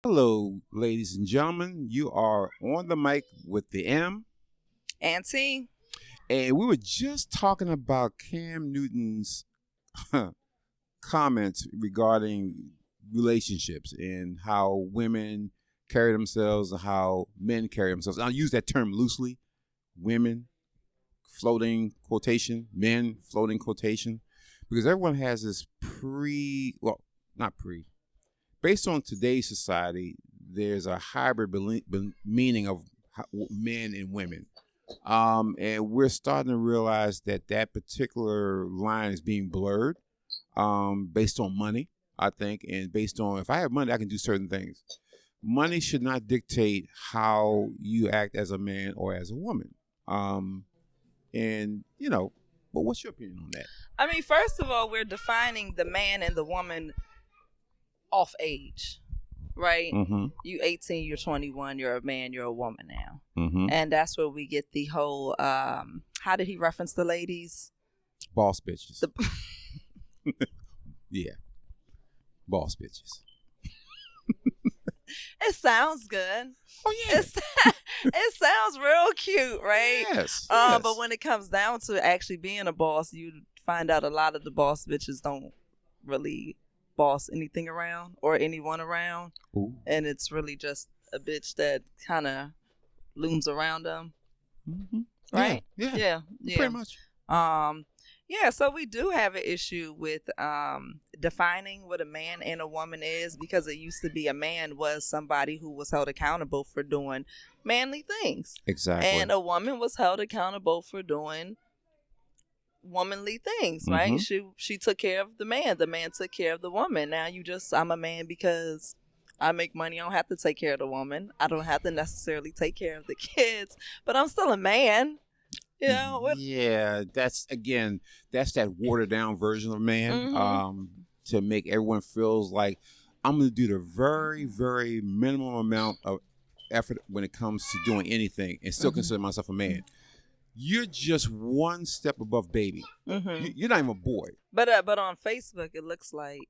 Hello, ladies and gentlemen. You are on the mic with the M. Auntie. And we were just talking about Cam Newton's comments regarding relationships and how women carry themselves and how men carry themselves. I'll use that term loosely. Women, floating quotation, men, floating quotation. Because everyone has this not pre, based on today's society, there's a hybrid meaning of men and women. And we're starting to realize that particular line is being blurred based on money, I think, and based on if I have money, I can do certain things. Money should not dictate how you act as a man or as a woman. But what's your opinion on that? I mean, first of all, we're defining the man and the woman off age, right? Mm-hmm. You 18, you're 21, you're a man, you're a woman now. Mm-hmm. And that's where we get the whole, how did he reference the ladies? Boss bitches. Yeah. Boss bitches. It sounds good. Oh, yeah. It sounds real cute, right? Yes. But when it comes down to actually being a boss, you find out a lot of the boss bitches don't really boss anything around or anyone around. Ooh. And it's really just a bitch that kind of looms around them. Mm-hmm. Right? Yeah. Pretty much. Yeah, so we do have an issue with defining what a man and a woman is, because it used to be a man was somebody who was held accountable for doing manly things. Exactly. And a woman was held accountable for doing womanly things, right? Mm-hmm. She took care of the man took care of the woman. Now I'm a man because I make money. I don't have to take care of the woman. I don't have to necessarily take care of the kids, but I'm still a man. You know, yeah, that's that watered down version of man. Mm-hmm. To make everyone feels like I'm going to do the very, very minimum amount of effort when it comes to doing anything and still consider myself a man. You're just one step above baby. Mm-hmm. You're not even a boy. But on Facebook, it looks like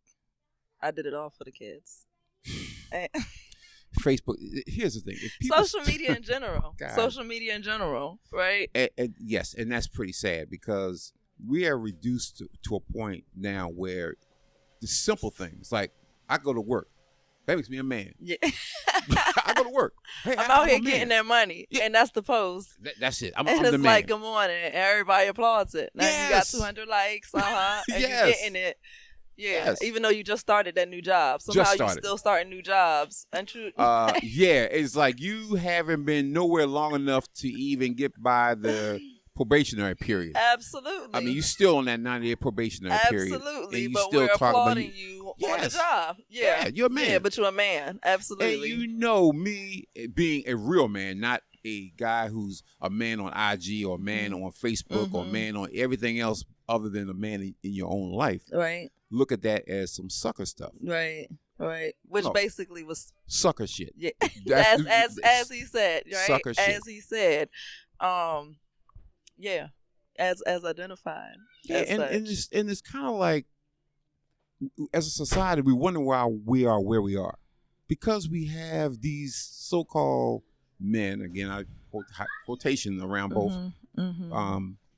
I did it all for the kids. Facebook. Here's the thing: social media in general, right? Yes, and that's pretty sad because we are reduced to a point now where the simple things like I go to work, that makes me a man. Yeah, I go to work. Hey, I'm out here getting their money, and that's the post. That's it. And I'm it's the man. like, good morning, and everybody applauds it. Now you got 200 likes, and Yes. you're getting it. Yeah, yes. Even though you just started that new job. Somehow you still starting new jobs. Yeah, it's like you haven't been nowhere long enough to even get by the probationary period. Absolutely. I mean, you're still on that 90-day probationary period. Absolutely, but we're applauding you on the job. Yeah, you're a man. Yeah, but you're a man. Absolutely. And you know me being a real man, not a guy who's a man on IG or a man on Facebook or a man on everything else other than a man in your own life. Right. Look at that as some sucker stuff. Right. Which basically was sucker shit. Yeah. as he said, right? Sucker shit. As he said. Yeah. As identified. Yeah, and it's kind of like as a society we wonder why we are where we are. Because we have these so-called men, again I quotation around both.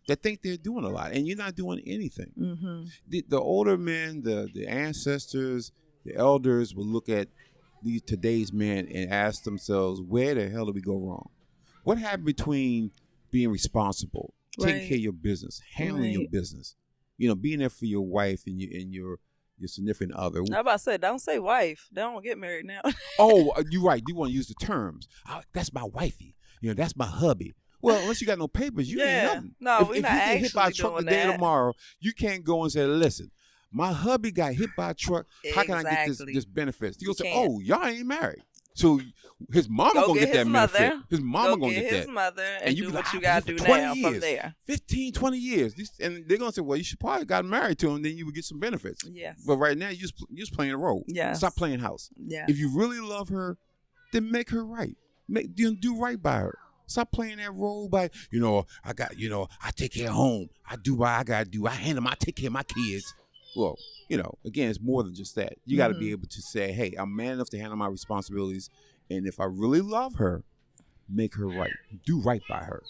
That think they're doing a lot, and you're not doing anything. Mm-hmm. The older men, the ancestors, the elders will look at today's men and ask themselves, where the hell did we go wrong? What happened between being responsible, taking care of your business, handling your business, being there for your wife and your significant other? I about to say, don't say wife. They don't get married now. Oh, you're right. You want to use the terms. That's my wifey. That's my hubby. Well, unless you got no papers, you ain't nothing. No, we're not if you get hit by a truck doing today or that. tomorrow, you can't go and say, listen, my hubby got hit by a truck. How can I get this benefits? You'll say, oh, y'all ain't married. So his mama gonna get that benefit. His mama gonna get that. His mother and you do be what like, you gotta do now from there. 15, 20 years. And they're gonna say, well, you should probably got married to him, then you would get some benefits. Yes. But right now, you're just playing a role. Yes. Stop playing house. Yeah. If you really love her, then make her right. Do right by her. Stop playing that role by, I take care of home. I do what I gotta do. I take care of my kids. well, again, it's more than just that. You got to be able to say, hey, I'm man enough to handle my responsibilities. And if I really love her, make her right. Do right by her.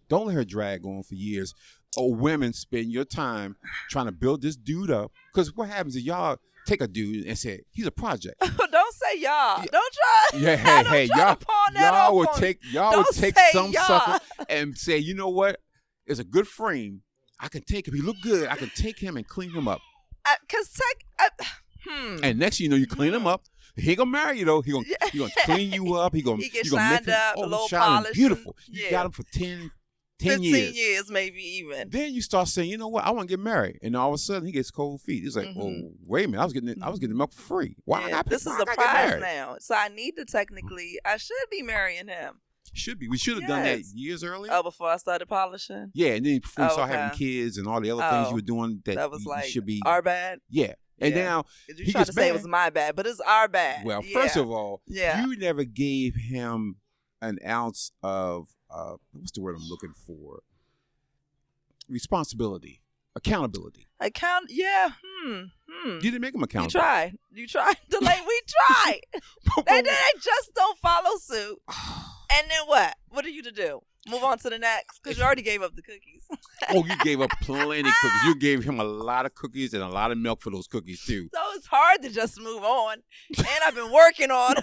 Don't let her drag on for years. Or women spend your time trying to build this dude up. Because what happens is y'all take a dude and say, he's a project. Don't say y'all. Yeah. Don't try. Yeah, hey, y'all would take some y'all. sucker and say, you know what? It's a good frame. I can take him. He look good. I can take him and clean him up. And next thing you know, you clean him up. He ain't gonna marry you though. He gonna clean you up. He gonna get make him up, a little shining beautiful. You yeah. got him for 10 15 years. years, maybe even. Then you start saying, you know what? I want to get married, and all of a sudden he gets cold feet. He's like, oh, wait a minute, I was getting milk for free. Why? This is a prize now, so I need to I should be marrying him. Should be. We should have done that years earlier. Oh, before I started polishing. Yeah, and then before you start having kids and all the other things you were doing that was you should be our bad. Yeah. And now you tried to say it was my bad, but it's our bad. Well, first of all, you never gave him an ounce of what's the word I'm looking for? Responsibility, accountability. Yeah. You didn't make him accountable. You tried. We tried. they just don't follow suit. And then what? What are you to do? Move on to the next, because you already gave up the cookies. Oh, you gave up plenty of cookies. You gave him a lot of cookies and a lot of milk for those cookies, too. So it's hard to just move on. And I've been working on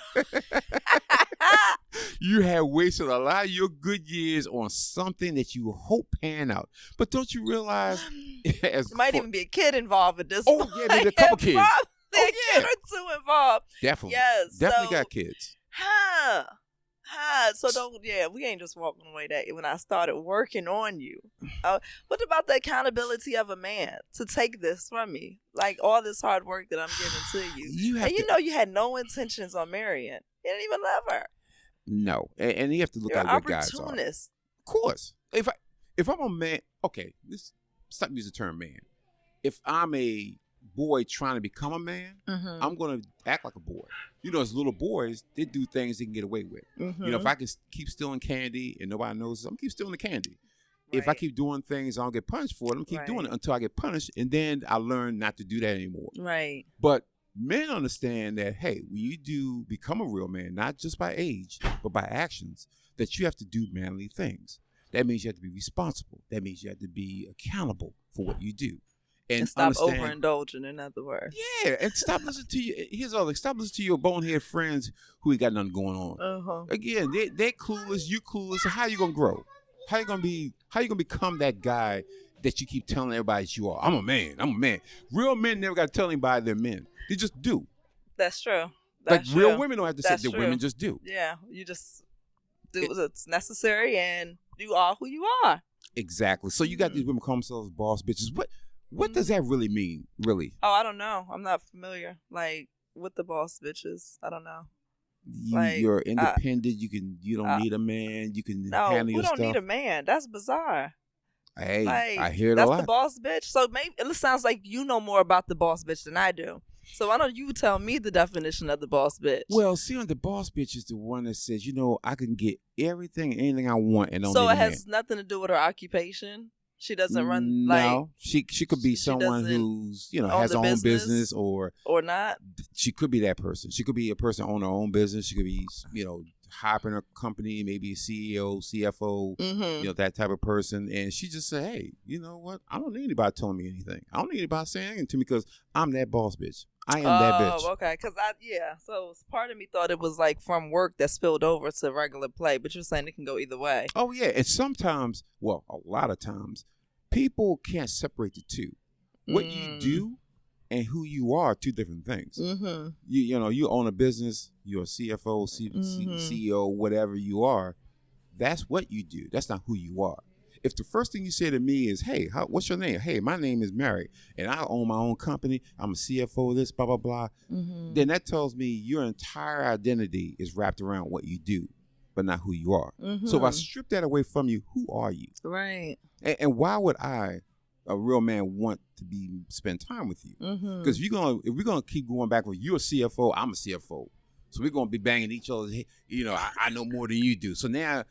You have wasted a lot of your good years on something that you hope pan out. But don't you realize... there might even be a kid involved with this. Oh, yeah, maybe a couple kids. A kid or two involved. Definitely. Yes. Definitely got kids. So we ain't just walking away that when I started working on you. What about the accountability of a man to take this from me? Like all this hard work that I'm giving to you. You had no intentions on marrying. You didn't even love her. No. And you have to look at what guys are. Opportunist. Of course. If I'm a man, okay, stop using the term man. If I'm a boy trying to become a man, I'm going to act like a boy. As little boys, they do things they can get away with. If I can keep stealing candy and nobody knows, I'm going to keep stealing the candy. Right. If I keep doing things I don't get punished for it, I'm going to keep doing it until I get punished, and then I learn not to do that anymore. Right. But men understand that, hey, when you do become a real man, not just by age, but by actions, that you have to do manly things. That means you have to be responsible. That means you have to be accountable for what you do. And stop overindulging, in other words. Yeah, and stop listening to stop listening to your bonehead friends who ain't got nothing going on. Again, they're clueless, you clueless. So how you gonna grow? How you gonna become that guy that you keep telling everybody that you are? I'm a man. Real men never gotta tell anybody they're men. They just do. That's true. Real women don't have to say that women just do. Yeah, you just do what's necessary and you are who you are. Exactly. So you got these women call themselves boss bitches. What does that really mean, really? Oh, I don't know. I'm not familiar, with the boss bitches. I don't know. You're independent. You don't need a man. You can handle your stuff. No, we don't need a man. That's bizarre. Hey, I hear it a lot. That's the boss bitch. So maybe it sounds like you know more about the boss bitch than I do. So why don't you tell me the definition of the boss bitch? Well, the boss bitch is the one that says, I can get anything I want and don't need a man. So it has nothing to do with her occupation? She doesn't run no. She could be someone who's has her own business or not. She could be that person. She could be a person on her own business. She could be high up in her company, maybe a CEO, CFO, that type of person. And she just said, hey, you know what? I don't need anybody telling me anything. I don't need anybody saying anything to me because I'm that boss bitch. I am that bitch. Oh, okay. So part of me thought it was from work that spilled over to regular play, but you're saying it can go either way. Oh, yeah. And sometimes, a lot of times, people can't separate the two. What you do and who you are two different things. You own a business, you're a CFO, CEO, whatever you are. That's what you do. That's not who you are. If the first thing you say to me is, hey, what's your name? Hey, my name is Mary, and I own my own company. I'm a CFO of this, blah, blah, blah. Then that tells me your entire identity is wrapped around what you do, but not who you are. So if I strip that away from you, who are you? Right. And why would I, a real man, want to spend time with you? Because if we're gonna keep going back with you're a CFO, I'm a CFO. So we're gonna be banging each other. I know more than you do. So now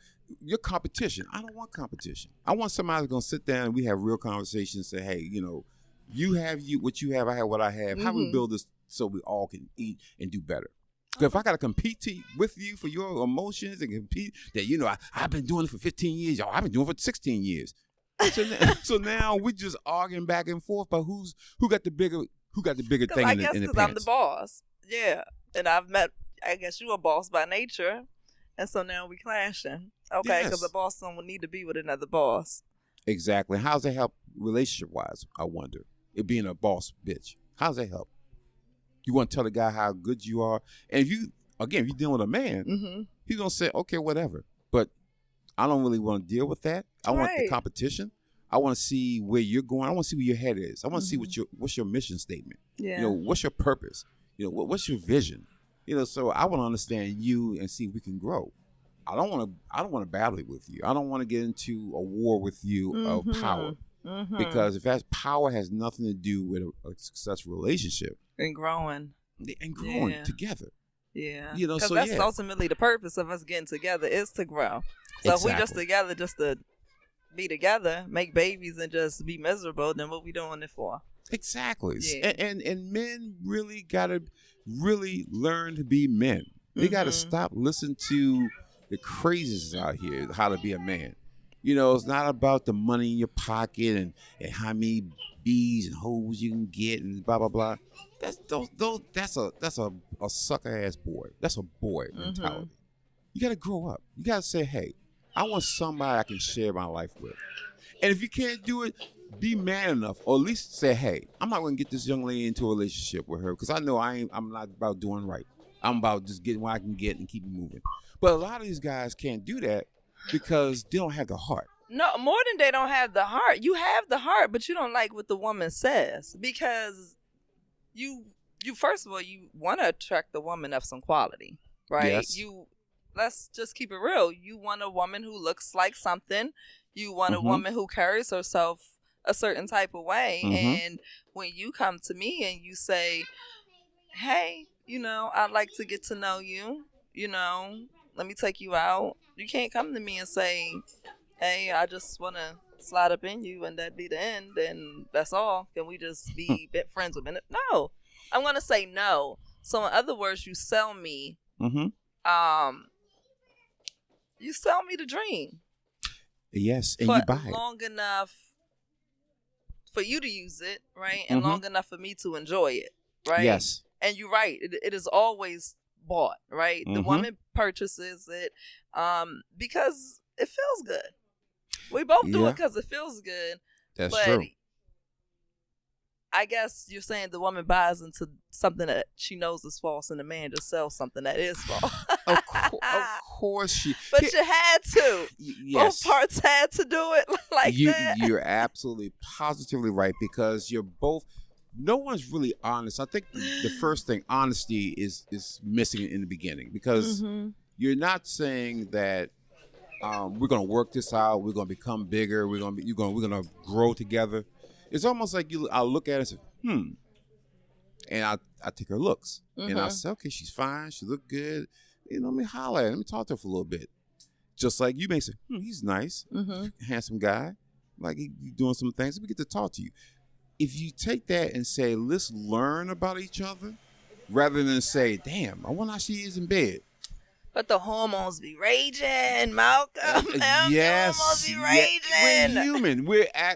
your competition. I don't want competition. I want somebody who's gonna sit down and we have real conversations. Say, hey, You have what you have. I have what I have. How we build this so we all can eat and do better. Because if I gotta compete with you for your emotions and compete, that I've been doing it for 15 years, y'all. I've been doing it for 16 years. So now we're just arguing back and forth about who got the bigger thing in the because pants. I'm the boss. Yeah, and I guess you a boss by nature, and so now we clashing. Okay, because Yes. a boss don't need to be with another boss. Exactly. How's that help relationship wise? I wonder. It being a boss bitch. How's that help? You want to tell the guy how good you are, and if you're dealing with a man, he's gonna say, okay, whatever. But I don't really want to deal with that. I want the competition. I want to see where you're going. I want to see where your head is. I want to see what's your mission statement. Yeah. What's your purpose? What's your vision? So I want to understand you and see if we can grow. I don't want to battle it with you. I don't want to get into a war with you of power. Because if that power has nothing to do with a successful relationship and growing together. Yeah. Because that's ultimately the purpose of us getting together is to grow. So if we just together just to be together, make babies and just be miserable, then what we doing it for? Exactly. Yeah. And men really gotta learn to be men. They gotta stop listening to the crazies out here, how to be a man. It's not about the money in your pocket and how many bees and hoes you can get and blah blah blah. That's a sucker ass boy. That's a boy mentality. You gotta grow up. You gotta say, hey, I want somebody I can share my life with. And if you can't do it, be man enough, or at least say, hey, I'm not gonna get this young lady into a relationship with her because I know I'm not about doing right. I'm about just getting what I can get and keep it moving. But a lot of these guys can't do that because they don't have the heart. No, more than they don't have the heart. You have the heart, but you don't like what the woman says because you first of all, you want to attract the woman of some quality, right? Yes. Let's just keep it real. You want a woman who looks like something. You want a woman who carries herself a certain type of way. And when you come to me and you say, hey, I'd like to get to know you, let me take you out. You can't come to me and say, hey, I just want to slide up in you and that be the end and that's all. Can we just be friends with it? No. I'm going to say no. So in other words, you sell me. You sell me the dream. Yes, and you buy it long enough for you to use it, right? And long enough for me to enjoy it, right? Yes. And you're right. It is always bought, right? The woman purchases it because it feels good. We both do it because it feels good. That's true. I guess you're saying the woman buys into something that she knows is false, and the man just sells something that is false. Of course she. But you had to. Yes. Both parts had to do it that. You're absolutely positively right because you're both. No one's really honest. I think the first thing, honesty, is missing in the beginning because you're not saying that we're gonna work this out. We're gonna become bigger. We're gonna grow together. It's almost like I'll look at it and say, and I take her looks and I say, okay, she's fine. She look good. Let me holler at her. Let me talk to her for a little bit. Just like you may say, he's nice, handsome guy. Like he doing some things. Let me get to talk to you. If you take that and say, let's learn about each other, rather than say, damn, I wonder how she is in bed. But the hormones be raging, Malcolm. Yes, the hormones be raging. We're human.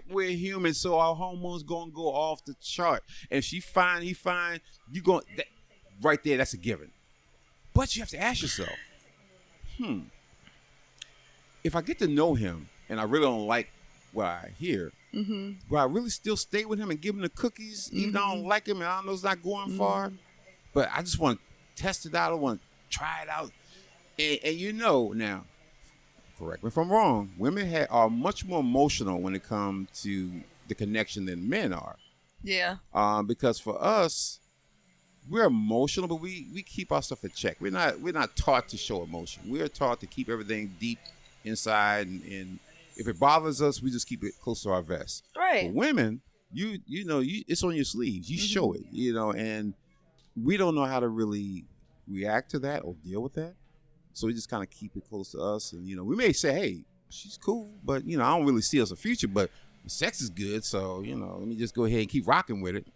We're human, so our hormones gonna go off the chart. And if she fine, he fine. You going right there? That's a given. But you have to ask yourself, if I get to know him and I really don't like what I hear, will I really still stay with him and give him the cookies, even though I don't like him and I know it's not going far? But I just want to test it out. I want to try it out. And now, correct me if I'm wrong, women are much more emotional when it comes to the connection than men are. Yeah. Because for us, we're emotional, but we keep our stuff in check. We're not taught to show emotion. We're taught to keep everything deep inside, and if it bothers us, we just keep it close to our vest. Right. For women, it's on your sleeves. You show it, and we don't know how to really react to that or deal with that. So we just kind of keep it close to us. And, we may say, hey, she's cool, but, I don't really see us a future. But The sex is good, so let me just go ahead and keep rocking with it.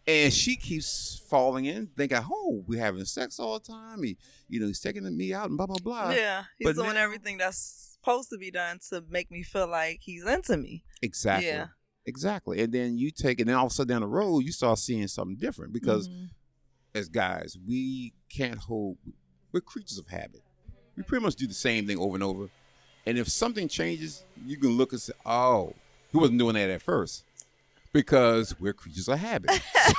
And she keeps falling in, thinking, "Oh, we're having sex all the time. He's taking me out and blah blah blah." Yeah, he's But doing now- everything that's supposed to be done to make me feel like he's into me. Exactly. Yeah. Exactly. And then you take it, and all of a sudden down the road, you start seeing something different because as guys, we can't hold. We're creatures of habit. We pretty much do the same thing over and over. And if something changes, you can look and say, "Oh, he wasn't doing that at first." Because we're creatures of habit.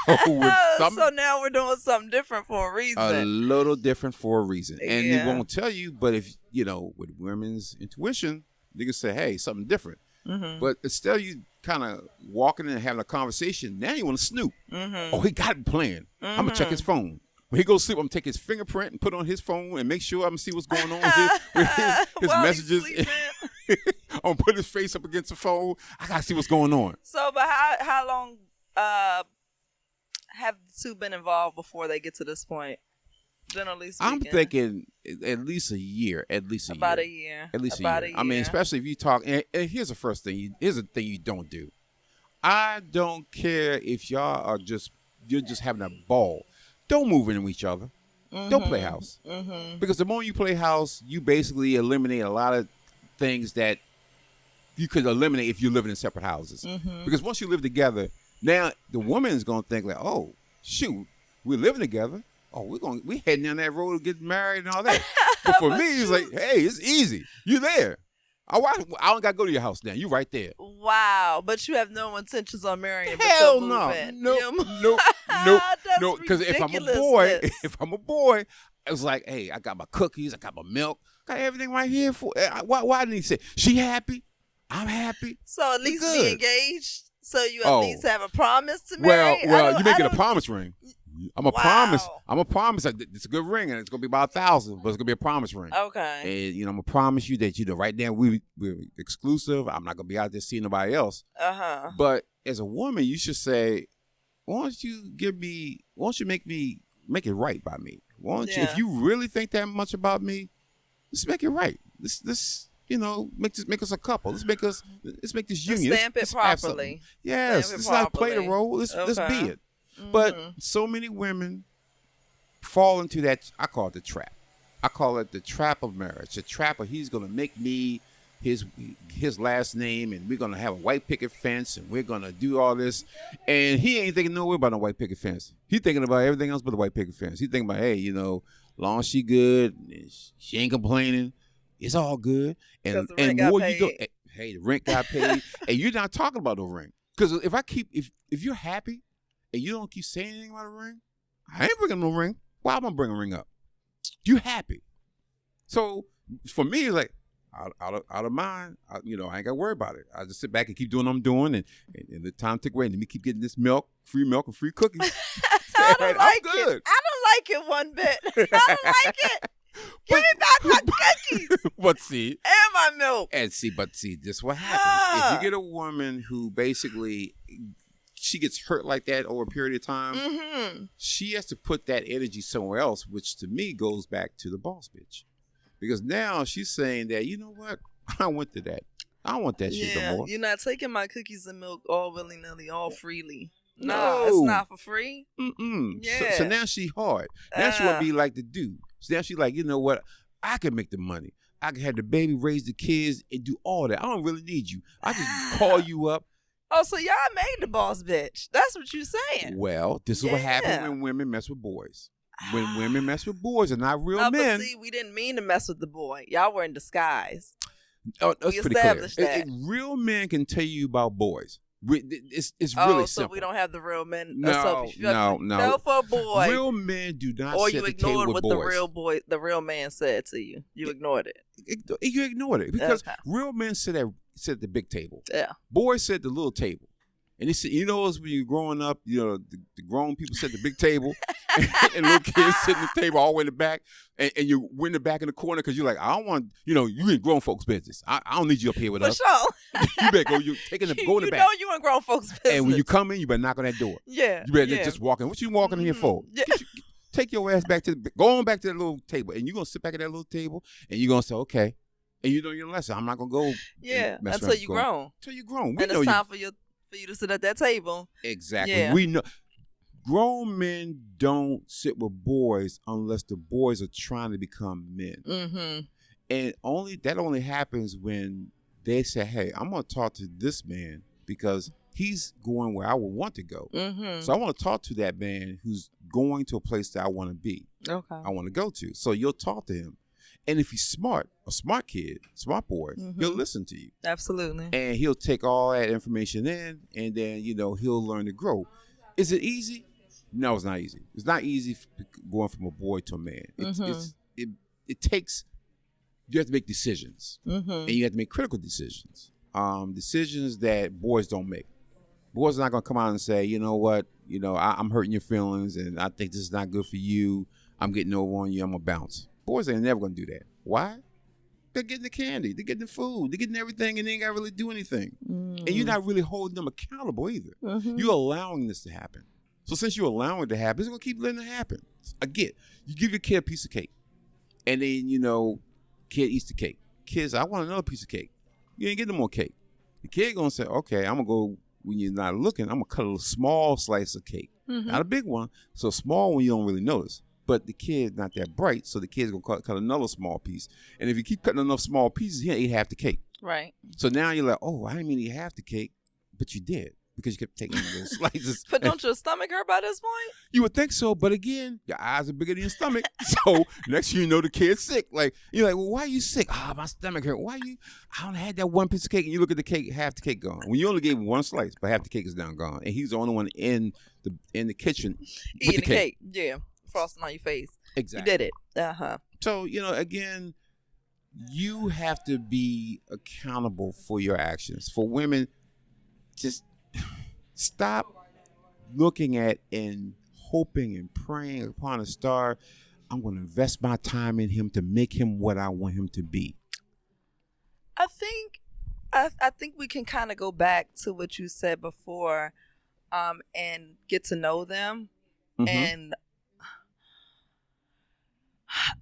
So now we're doing something different for a reason. A little different for a reason. And Yeah. they won't tell you, but if, with women's intuition, they can say, hey, something different. But instead of you kind of walking in and having a conversation, now you want to snoop. Oh, he got it planned. I'm going to check his phone. When he goes to sleep, I'm going to take his fingerprint and put it on his phone and make sure I'm going to see what's going on with his messages. I'm going to put his face up against the phone. I got to see what's going on. So, but how long have the two been involved before they get to this point? Generally speaking. I'm thinking at least a year. About a year. At least a year. I mean, especially if you talk. And here's the first thing. Here's the thing you don't do. I don't care if y'all are you're just having a ball. Don't move into each other. Don't play house. Because the moment you play house, you basically eliminate a lot of things that you could eliminate if you're living in separate houses. Because once you live together, now the woman is going to think like, oh, shoot, we're living together. Oh, we heading down that road to get married and all that. But for me, it's like, hey, it's easy. You there. I don't got to go to your house now. You right there. Wow. But you have no intentions on marrying. Hell no. No. Because if I'm a boy, it's like, hey, I got my cookies, I got my milk, got everything right here for. Why didn't he say she happy? I'm happy. So at least be engaged. So you at least have a promise to marry. Well, you make it a promise ring. I'm a promise. It's a good ring, and it's gonna be about 1,000, but it's gonna be a promise ring. Okay. And I'm gonna promise you that right now we're exclusive. I'm not gonna be out there seeing nobody else. But as a woman, you should say, why don't you make it right by me? Why don't you, if you really think that much about me, let's make it right. Let's make us a couple. Let's make this union. Stamp it properly. Yes. Let's not play the role. Let's be it. But so many women fall into that. I call it the trap. I call it the trap of marriage. The trap of he's going to make me his last name, and we're going to have a white picket fence, and we're going to do all this. And he ain't thinking nowhere about no white picket fence. He's thinking about everything else but the white picket fence. He's thinking about, hey, long as she good, she ain't complaining, it's all good. And more you go, hey, the rent got paid, and you're not talking about no ring. Because if you're happy, and you don't keep saying anything about a ring, I ain't bringing no ring. Why am I bringing a ring up? You happy. So for me, it's like, out of mind, I ain't got to worry about it. I just sit back and keep doing what I'm doing, and the time tick away, and let me keep getting this free milk and free cookies. I don't like it. I don't like it one bit. I don't like it. Give me back my cookies. But see. And my milk. This is what happens. If you get a woman who basically she gets hurt like that over a period of time, she has to put that energy somewhere else, which to me goes back to the boss bitch. Because now she's saying that, you know what? I went to that. I don't want that shit no more. You're not taking my cookies and milk all willy-nilly, all freely. No, it's not for free. Yeah. So now she hard. Now she want to be like the dude. So now she like, you know what? I can make the money. I can have the baby, raise the kids, and do all that. I don't really need you. I just call you up. Oh, so y'all made the boss bitch. That's what you're saying. Well, this is what happens when women mess with boys. When women mess with boys and not real men. But see, we didn't mean to mess with the boy. Y'all were in disguise. Oh, that's pretty clear. Real men can tell you about boys. It's really simple. So we don't have the real men. No. Fell for a boy. Real men do not. Or set you the ignored table what with the real man said to you. You ignored it. You ignored it because real men sit at the big table. Yeah. Boys sit at the little table. And it's, when you're growing up, the grown people sit at the big table and little kids sit at the table all the way in the back. And you in the back in the corner because you're like, I don't want, you in grown folks' business. I don't need you up here with us. For sure. You better go in the back. You know you in grown folks' business. And when you come in, you better knock on that door. Yeah. You better just walk in. What you walking in here for? Yeah. Take your ass back go on back to that little table. And you're going to sit back at that little table and you're going to say, okay. And you know your lesson. I'm not gonna go. Yeah, mess until around you going- grown. Until you grown. We And know it's you time for you to sit at that table. exactly. Yeah. We know grown men don't sit with boys unless the boys are trying to become men. Mm-hmm. And only happens when they say, "Hey, I'm gonna talk to this man because he's going where I would want to go. Mm-hmm. So I want to talk to that man who's going to a place that I want to be. Okay. I want to go to." So you'll talk to him, and if he's smart, a smart kid, smart boy, he'll listen to you. Absolutely. And he'll take all that information in, and then he'll learn to grow. Is it easy? No, it's not easy. It's not easy going from a boy to a man. It takes. You have to make decisions, and you have to make critical decisions. Decisions that boys don't make. Boys are not gonna come out and say, you know what, I'm hurting your feelings, and I think this is not good for you. I'm getting over on you. I'm gonna bounce. Boys ain't never gonna do that. Why? They're getting the candy, they're getting the food, they're getting everything, and they ain't gotta really do anything. And you're not really holding them accountable either. You're allowing this to happen. So since you're allowing it to happen, it's gonna keep letting it happen. Again, you give your kid a piece of cake, and then kid eats the cake. Kids, I want another piece of cake. You ain't getting no more cake. The kid gonna say, okay, I'm gonna go when you're not looking. I'm gonna cut a small slice of cake, not a big one. So small one you don't really notice. But the kid's not that bright, so the kid's gonna cut another small piece. And if you keep cutting enough small pieces, he'll eat half the cake. Right. So now you're like, oh, I didn't mean to eat half the cake, but you did. Because you kept taking little slices. But don't your stomach hurt by this point? You would think so, but again, your eyes are bigger than your stomach. So next thing you know, the kid's sick. Like you're like, well, why are you sick? My stomach hurt. Why you? I only had that one piece of cake, and you look at the cake, half the cake gone. When you only gave one slice, but half the cake is down gone, and he's the only one in the kitchen eating with the cake. Yeah, frosting on your face. Exactly. You did it. So again, you have to be accountable for your actions. For women, just stop looking at and hoping and praying upon a star. I'm going to invest my time in him to make him what I want him to be. I think we can kind of go back to what you said before, and get to know them, and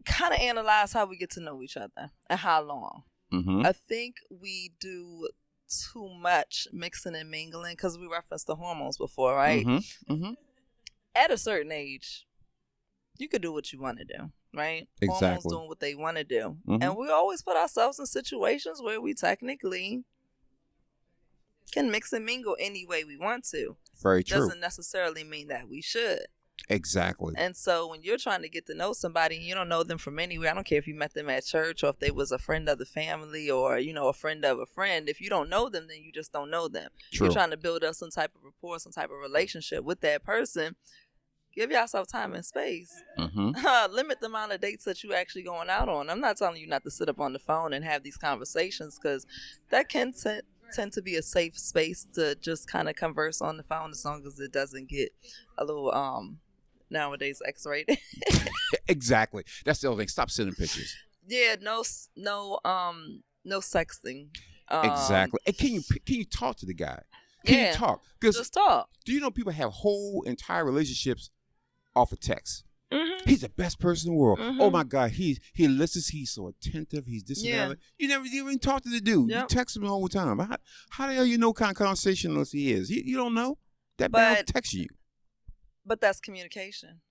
kind of analyze how we get to know each other and how long. I think we do too much mixing and mingling because we referenced the hormones before, right? At a certain age, you could do what you want to do, right? Exactly. Hormones doing what they want to do. And we always put ourselves in situations where we technically can mix and mingle any way we want to. Very true. Doesn't necessarily mean that we should. Exactly. And so when you're trying to get to know somebody and you don't know them from anywhere, I don't care if you met them at church or if they was a friend of the family or, a friend of a friend. If you don't know them, then you just don't know them. True. You're trying to build up some type of rapport, some type of relationship with that person. Give yourself time and space. Limit the amount of dates that you actually going out on. I'm not telling you not to sit up on the phone and have these conversations because that can tend to be a safe space to just kind of converse on the phone as long as it doesn't get a little nowadays X-rated. Exactly. That's the other thing. Stop sending pictures. Yeah, no sexting. Exactly. And can you talk to the guy? Can you talk? Just talk. Do you know people have whole entire relationships off of text? He's the best person in the world. Oh my God, he listens. He's so attentive. He's this and that. You never even talk to the dude. You text him the whole time. How the hell you know what kind of conversationalist he is? You don't know. That man texts you. But that's communication.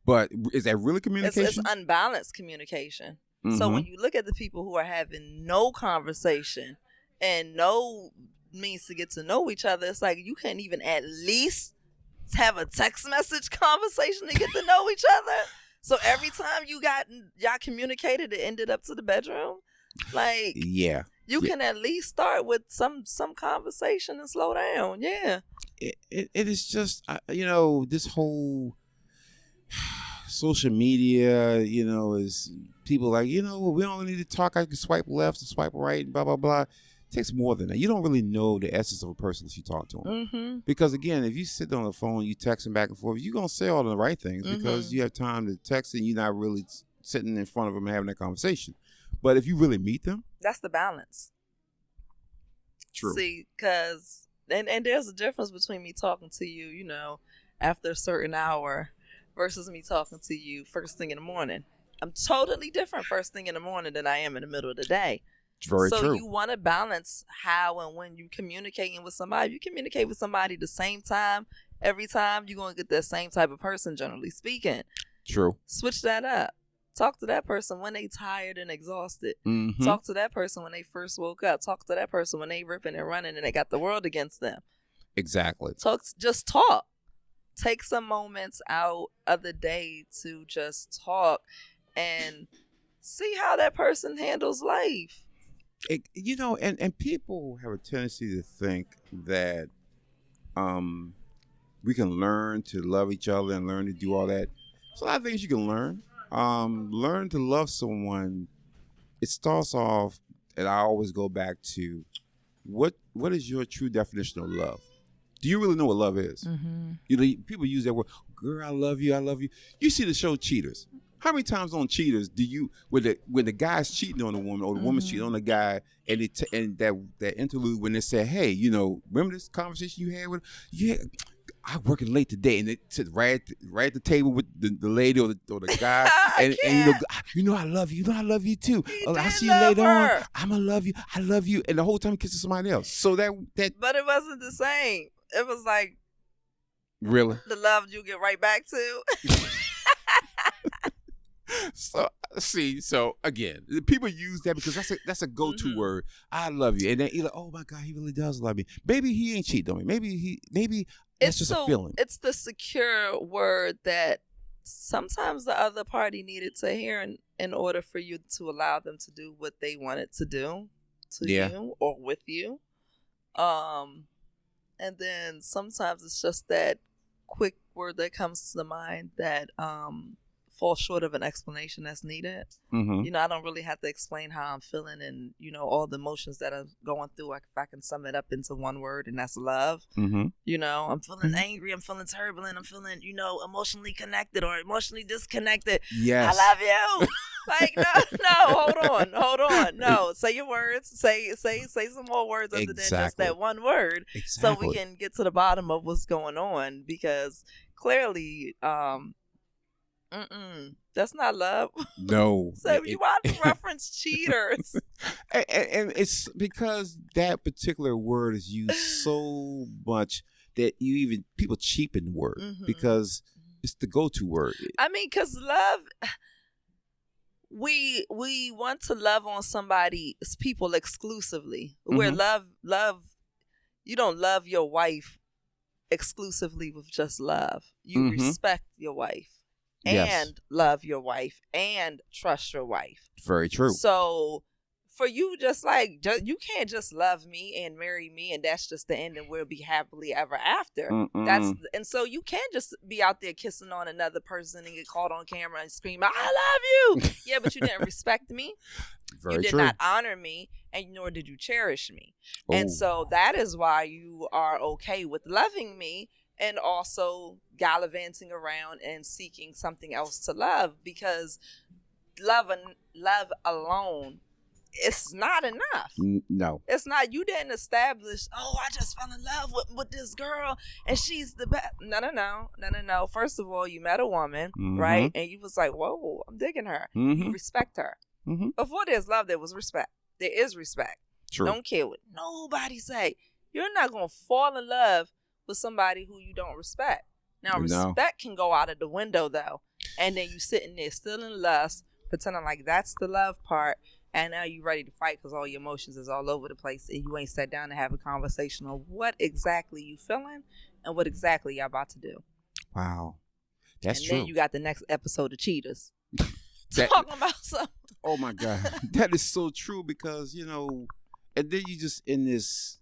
But is that really communication? It's unbalanced communication. So when you look at the people who are having no conversation and no means to get to know each other, it's like you can't even at least have a text message conversation to get to know each other. So every time y'all communicated, it ended up to the bedroom. Like you can at least start with some conversation and slow down. Yeah. It is just this whole social media, is people like, we don't need to talk. I can swipe left and swipe right and blah, blah, blah. It takes more than that. You don't really know the essence of a person unless you talk to them. Because again, if you sit on the phone, you text them back and forth, you're going to say all the right things because you have time to text and you're not really sitting in front of them and having that conversation. But if you really meet them. That's the balance. True. See, because, and there's a difference between me talking to you, after a certain hour versus me talking to you first thing in the morning. I'm totally different first thing in the morning than I am in the middle of the day. It's very so true. you want to balance how and when you communicating with somebody. If you communicate with somebody the same time every time, you're going to get that same type of person, generally speaking. True. Switch that up. Talk to that person when they tired and exhausted. Mm-hmm. Talk to that person when they first woke up. Talk to that person when they ripping and running and they got the world against them. Exactly. Just talk. Take some moments out of the day to just talk and see how that person handles life. And people have a tendency to think that we can learn to love each other and learn to do all that. There's a lot of things you can learn. Learn to love someone. It starts off, and I always go back to what is your true definition of love? Do you really know what love is? Mm-hmm. People use that word, girl, I love you, I love you. You see the show Cheaters. How many times on Cheaters do you, when the guy's cheating on the woman or the woman's cheating on the guy, and and that interlude when they say, hey, remember this conversation you had with, yeah, I'm working late today, and they sit right at the table with the lady or the guy, and I love you, I love you too. I'll see you later on. I'm gonna love you, I love you, and the whole time he kisses somebody else. So that. But it wasn't the same. It was like really the love you get right back to. So again, people use that because that's a go-to word. I love you, and then you're like, oh my God, he really does love me. Maybe he ain't cheating on me. Maybe that's just a feeling. It's the secure word that sometimes the other party needed to hear in order for you to allow them to do what they wanted to do to you or with you. And then sometimes it's just that quick word that comes to the mind that falls short of an explanation that's needed. Mm-hmm. I don't really have to explain how I'm feeling and, all the emotions that I'm going through. If I can sum it up into one word, and that's love. Mm-hmm. I'm feeling angry. I'm feeling turbulent. I'm feeling, emotionally connected or emotionally disconnected. Yes. I love you. Like, no, hold on. No, say your words. Say some more words other than just that one word. Exactly. So we can get to the bottom of what's going on, because clearly, that's not love. No. So you want to reference Cheaters. And it's because that particular word is used so much that people cheapen the word because it's the go-to word. I mean, because love, we want to love on somebody's people exclusively. Where love, you don't love your wife exclusively with just love. You respect your wife. And love your wife and trust your wife. Very true. So for you, you can't just love me and marry me and that's just the end and we'll be happily ever after. And so you can't just be out there kissing on another person and get caught on camera and scream, I love you. Yeah, but you didn't respect me. You did not honor me, and nor did you cherish me. Oh. And so that is why you are okay with loving me and also gallivanting around and seeking something else to love, because love alone, it's not enough. No. It's not. You didn't establish, I just fell in love with this girl and she's the best. No. First of all, you met a woman, right? And you was like, whoa, I'm digging her. You respect her. Before there's love, there was respect. There is respect. True. Don't care what nobody say. You're not going to fall in love with somebody who you don't respect. Now, respect can go out of the window, though. And then you sitting there still in lust, pretending like that's the love part. And now you ready to fight because all your emotions is all over the place. And you ain't sat down to have a conversation on what exactly you feeling and what exactly y'all about to do. Wow. That's true. And then you got the next episode of Cheaters. Talking about something. Oh, my God. That is so true because, and then you just in this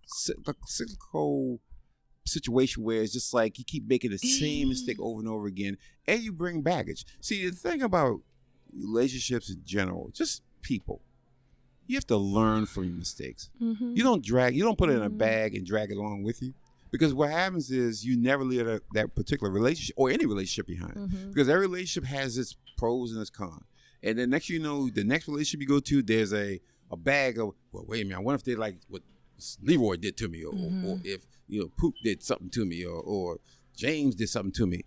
cyclical situation where it's just like you keep making the same mistake over and over again, and you bring baggage. See, the thing about relationships in general, just people, you have to learn from your mistakes. You don't put it in a bag and drag it along with you, because what happens is you never leave that particular relationship or any relationship behind, because every relationship has its pros and its cons. And then next, the next relationship you go to, there's a bag of, well, wait a minute, I wonder if they like what Leroy did to me, or if Poop did something to me, or James did something to me.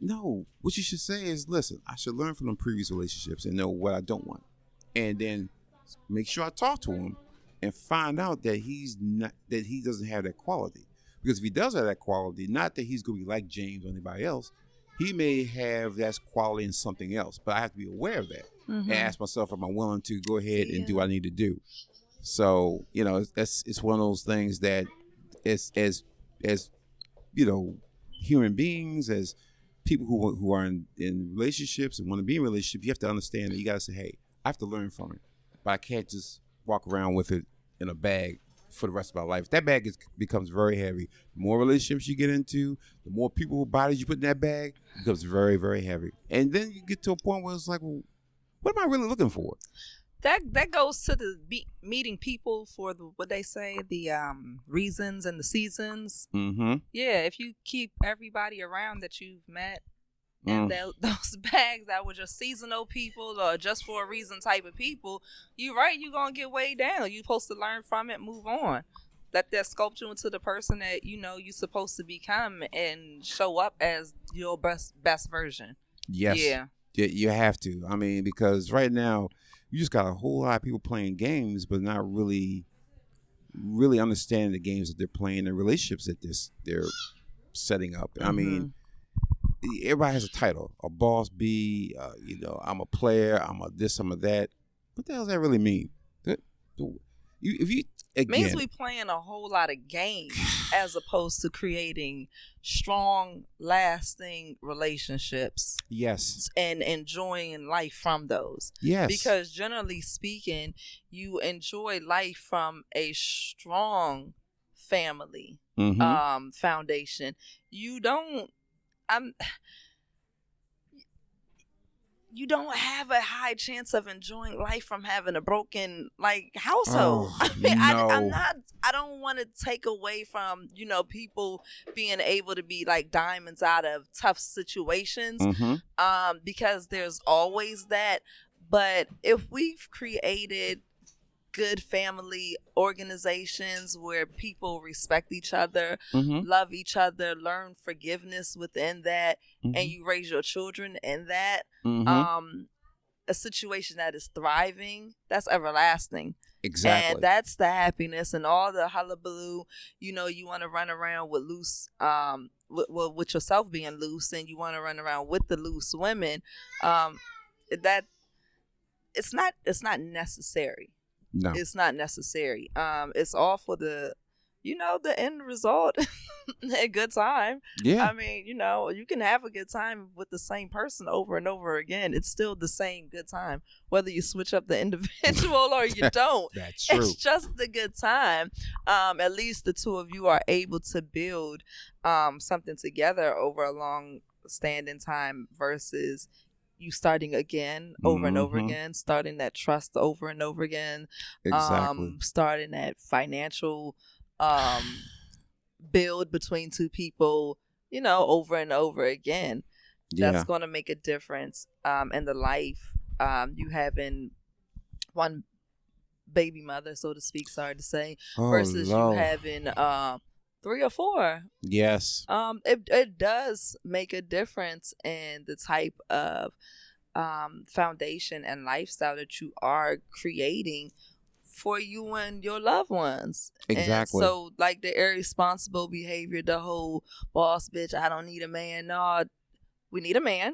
No, what you should say is, listen, I should learn from the previous relationships and know what I don't want, and then make sure I talk to him and find out that he doesn't have that quality. Because if he does have that quality, not that he's going to be like James or anybody else, he may have that quality in something else. But I have to be aware of that and ask myself, am I willing to go ahead and do what I need to do? So it's one of those things that as human beings, as people who are in relationships and want to be in relationships, you have to understand that you got to say, hey, I have to learn from it, but I can't just walk around with it in a bag for the rest of my life. That bag becomes very heavy. The more relationships you get into, the more people, bodies you put in that bag, it becomes very, very heavy. And then you get to a point where it's like, well, what am I really looking for? That goes to the meeting people for what they say, the reasons and the seasons. Mm-hmm. Yeah, if you keep everybody around that you've met and those bags that were just seasonal people or just for a reason type of people, you're gonna get way down. You're supposed to learn from it, move on. Let that sculpt you into the person that you're supposed to become and show up as your best version. Yes. Yeah. You have to. I mean, because right now you just got a whole lot of people playing games, but not really understanding the games that they're playing, the relationships that they're setting up. I mean, everybody has a title, a boss B, I'm a player, I'm a this, I'm a that. What the hell does that really mean? Means we playing a whole lot of games as opposed to creating strong, lasting relationships. Yes. And enjoying life from those. Yes. Because generally speaking, you enjoy life from a strong family foundation. You don't have a high chance of enjoying life from having a broken household. Oh, no. I don't want to take away from people being able to be like diamonds out of tough situations, because there's always that. But if we've created good family organizations where people respect each other, love each other, learn forgiveness within that, and you raise your children in that, a situation that is thriving, that's everlasting. Exactly. And that's the happiness and all the hullabaloo. You want to run around with loose, with yourself being loose, and you want to run around with the loose women. That it's not necessary. No. It's not necessary. It's all for the end result. A good time. Yeah. I mean, you can have a good time with the same person over and over again. It's still the same good time, whether you switch up the individual or you don't. That's true. It's just the good time. At least the two of you are able to build something together over a long standing time versus you starting again over and over again, starting that trust over and over again, exactly. Starting that financial build between two people, over and over again. That's going to make a difference in the life. You having one baby mother, so to speak, sorry to say, versus you having 3 or 4. Yes. It does make a difference in the type of foundation and lifestyle that you are creating for you and your loved ones. Exactly. And so, like the irresponsible behavior, the whole boss bitch, I don't need a man. No, we need a man.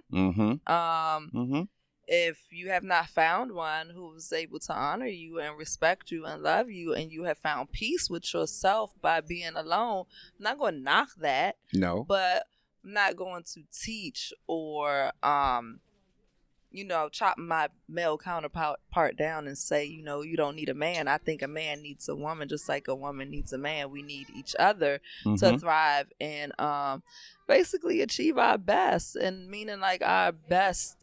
If you have not found one who is able to honor you and respect you and love you, and you have found peace with yourself by being alone, I'm not going to knock that. No. But I'm not going to teach or, chop my male counterpart down and say, you don't need a man. I think a man needs a woman just like a woman needs a man. We need each other to thrive and basically achieve our best, and meaning like our best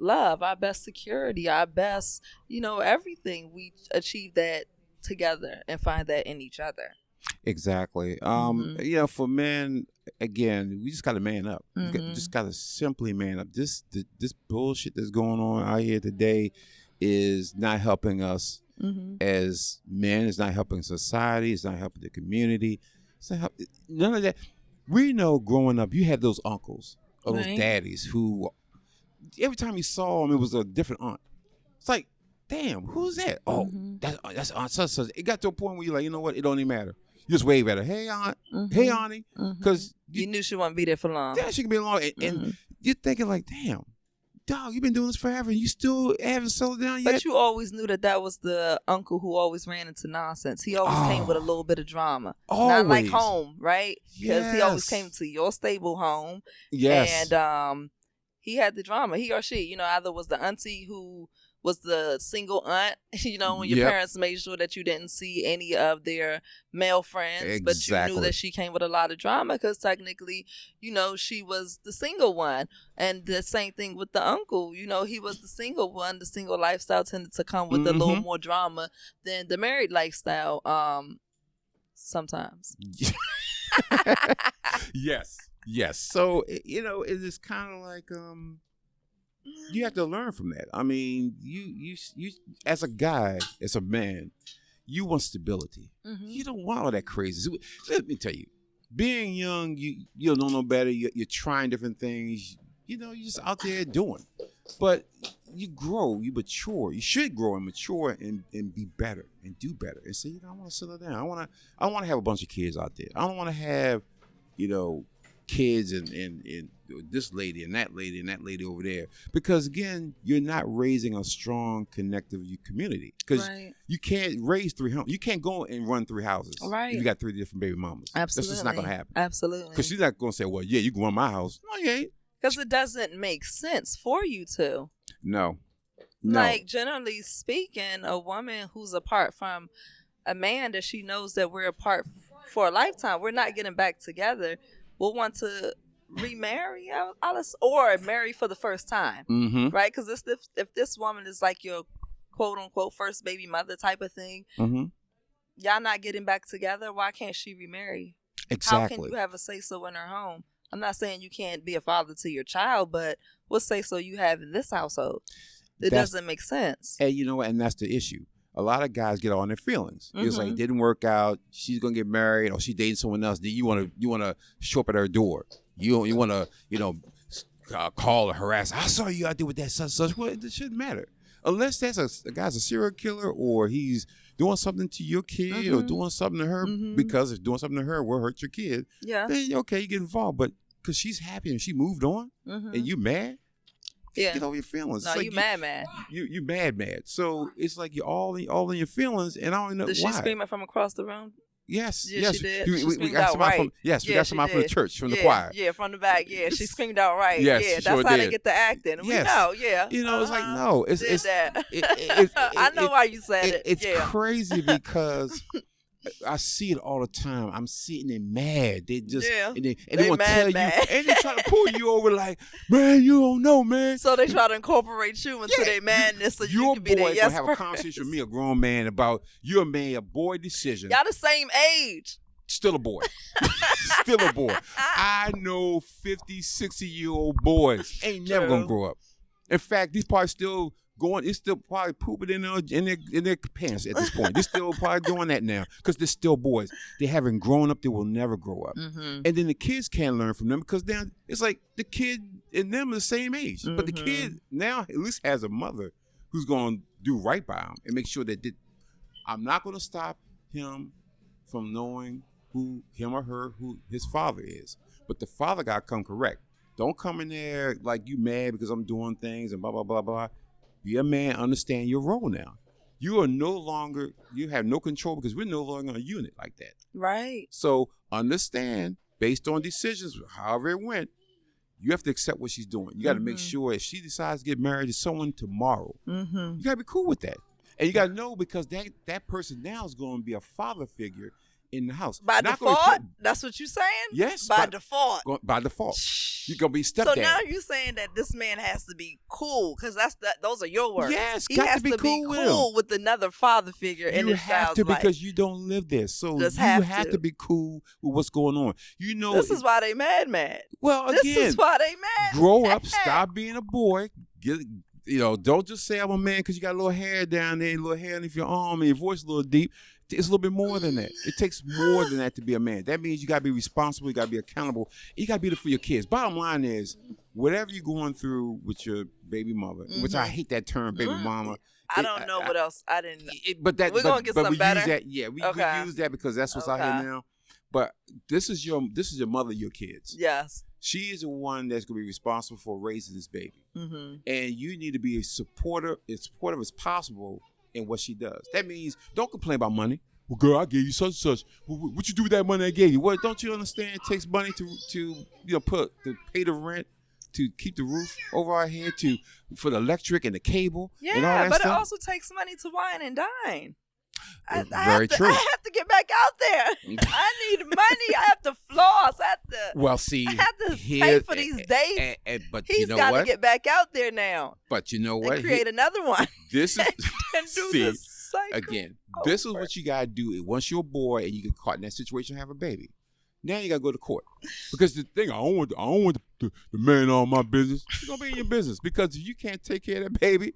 love, our best security, our best, everything. We achieve that together and find that in each other. Exactly. For men, again, we just got to man up. Just got to simply man up. This bullshit that's going on out here today is not helping us as men. It's not helping society. It's not helping the community. It's not none of that. We know growing up, you had those uncles or those Right. daddies who, every time you saw them, it was a different aunt. It's like, damn, who's that? Oh, Mhm. that's Aunt such. It got to a point where you're like, you know what? It don't even matter. You just wave at her. Hey, Aunt. Hey, Mhm. Auntie. Mhm. Because You knew she wouldn't be there for long. yeah, she can be along. And Mhm. you're thinking like, damn, dog, you've been doing this forever. And you still haven't settled down yet? But you always knew that was the uncle who always ran into nonsense. He always came with a little bit of drama. Not like Always. home, right? Because he always Yes. came to your stable home. Yes. And he had the drama. He or she, either was the auntie who was the single aunt, when your Yep. parents made sure that you didn't see any of their male friends, but you knew Exactly. that she came with a lot of drama because technically, she was the single one. And the same thing with the uncle, he was the single one. The single lifestyle tended to come with a little Mhm. more drama than the married lifestyle, sometimes. Yes. So, it is kind of like, you have to learn from that. I mean, you as a guy, as a man, you want stability. Mhm. You don't want all that crazy. Let me tell you, being young, you don't know better. You're trying different things. You're just out there doing. But you grow, you mature. You should grow and mature and be better and do better. And say, I want to settle down. I want to have a bunch of kids out there. I don't want to have, kids and this lady and that lady over there, because again, you're not raising a strong connective community, because Right. you can't raise three homes. You can't go and run three houses Right. if you got three different baby mamas. Absolutely. That's just not gonna happen. Absolutely. Because she's not gonna say, well, yeah, you can run my house. No, you ain't. Because it doesn't make sense for you to. No. Like, generally speaking, a woman who's apart from a man that she knows that we're apart for a lifetime, we're not getting back together, will want to remarry or marry for the first time. Mm-hmm. Right? Because if this woman is like your quote unquote first baby mother type of thing, Mm-hmm. y'all not getting back together, why can't she remarry? Exactly. How can you have a say-so in her home? I'm not saying you can't be a father to your child, but what say-so you have in this household? It doesn't make sense. And you know what? And that's the issue. A lot of guys get on their feelings. It's like, Mhm. it didn't work out. She's gonna get married, or she dating someone else. Then you wanna show up at her door. You wanna call or harass. I saw you out there with that such. Well, it shouldn't matter unless that's a guy's a serial killer, or he's doing something to your kid, or Mhm. doing something to her, Mhm. because if doing something to her will hurt your kid. Yeah. Then okay, you get involved. But because she's happy and she moved on, Mhm. and you mad, Yeah. get over your feelings. No, It's like you mad. you mad. So it's like you're all in your feelings, and I don't know Did why. she scream it from across the room? Yes, Yeah, yes. she did. We She got screamed out somebody right. from we Yeah, got she somebody from the did. church, from the choir. Yeah, from the back. Yeah, she screamed out right. Yes, yeah, she that's sure how they did. get the acting. We Yes. know. Yeah, It's like, no, it's that. it- I know why you said it. It's yeah. crazy because I see it all the time. I'm sitting there mad. They just Yeah. and they They want to mad, tell mad. you, and they try to pull you over like, man, you don't know, man. So they try to incorporate you into their madness, so you Your can be their boy yes gonna have a person. conversation with me, a grown man, about you made a boy decision. Y'all the same age. Still a boy. Still a boy. I know 50, 60-year-old boys ain't never True. gonna grow up. In fact, these probably still going. It's still probably pooping in their pants at this point. They're still probably doing that now because they're still boys. They haven't grown up. They will never grow up. Mm-hmm. And then the kids can't learn from them because now it's like the kid and them are the same age. But the Mhm. kid now at least has a mother who's gonna do right by him and make sure that I'm not gonna stop him from knowing who him or her, who his father is. But the father got to come correct. Don't come in there like you mad because I'm doing things and blah, blah, blah, blah. Be a man, understand your role now. You have no control because we're no longer a unit like that. Right. So understand, based on decisions, however it went, you have to accept what she's doing. You got to make Mhm. sure if she decides to get married to someone tomorrow, Mm-hmm. you got to be cool with that. And you got to know, because that person now is going to be a father figure in the house. By Not gonna default, be- that's what you're saying? Yes, By default. by default. You're going to be stepdad. So now you're saying that this man has to be cool, because those are your words. Yes, he got to has be cool with him. with another father figure in You his have child's to, life. because you don't live there. So Just you have have to. to be cool with what's going on. You know, This is why they mad. well, This again, is why they mad. grow up, stop being a boy. Don't just say I'm a man because you got a little hair down there, a little hair underneath your arm, and your voice a little deep. It's a little bit more than that. It takes more than that to be a man. That means you got to be responsible. You got to be accountable. You got to be there for your kids. Bottom line is, whatever you're going through with your baby mother, which I hate that term, baby mama. I don't know what else. I didn't. But that we're gonna get some better. Use that. Yeah, we use that because that's what's out here now. But this is your mother, your kids. Yes. She is the one that's going to be responsible for raising this baby, and you need to be as supportive as possible in what she does. That means don't complain about money. Well, girl, I gave you such and such. What you do with that money I gave you? What don't you understand? It takes money to pay the rent, to keep the roof over our head, for the electric and the cable. Yeah, and all that but stuff. It also takes money to wine and dine. Very true. I have to get back out there. I need money. I have to floss. I have to pay for these dates. But he's got to get back out there now. But you know what? And create another one. This is and do this cycle. Again. This is what you gotta do. Once you're a boy and you get caught in that situation, have a baby. Now you gotta go to court because the thing I don't want the man on my business. She's gonna be in your business because if you can't take care of that baby,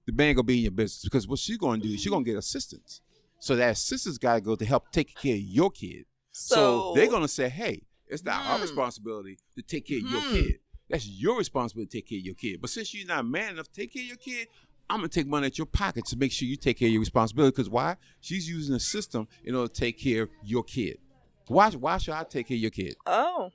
the man gonna be in your business because what she's gonna do is she's gonna get assistance. So that assistance gotta go to help take care of your kid. So they're gonna say, hey, it's not our responsibility to take care of your kid. That's your responsibility to take care of your kid. But since you're not man enough to take care of your kid, I'm gonna take money at your pocket to make sure you take care of your responsibility. Because why? She's using a system in order to take care of your kid. Why should I take care of your kid? Oh,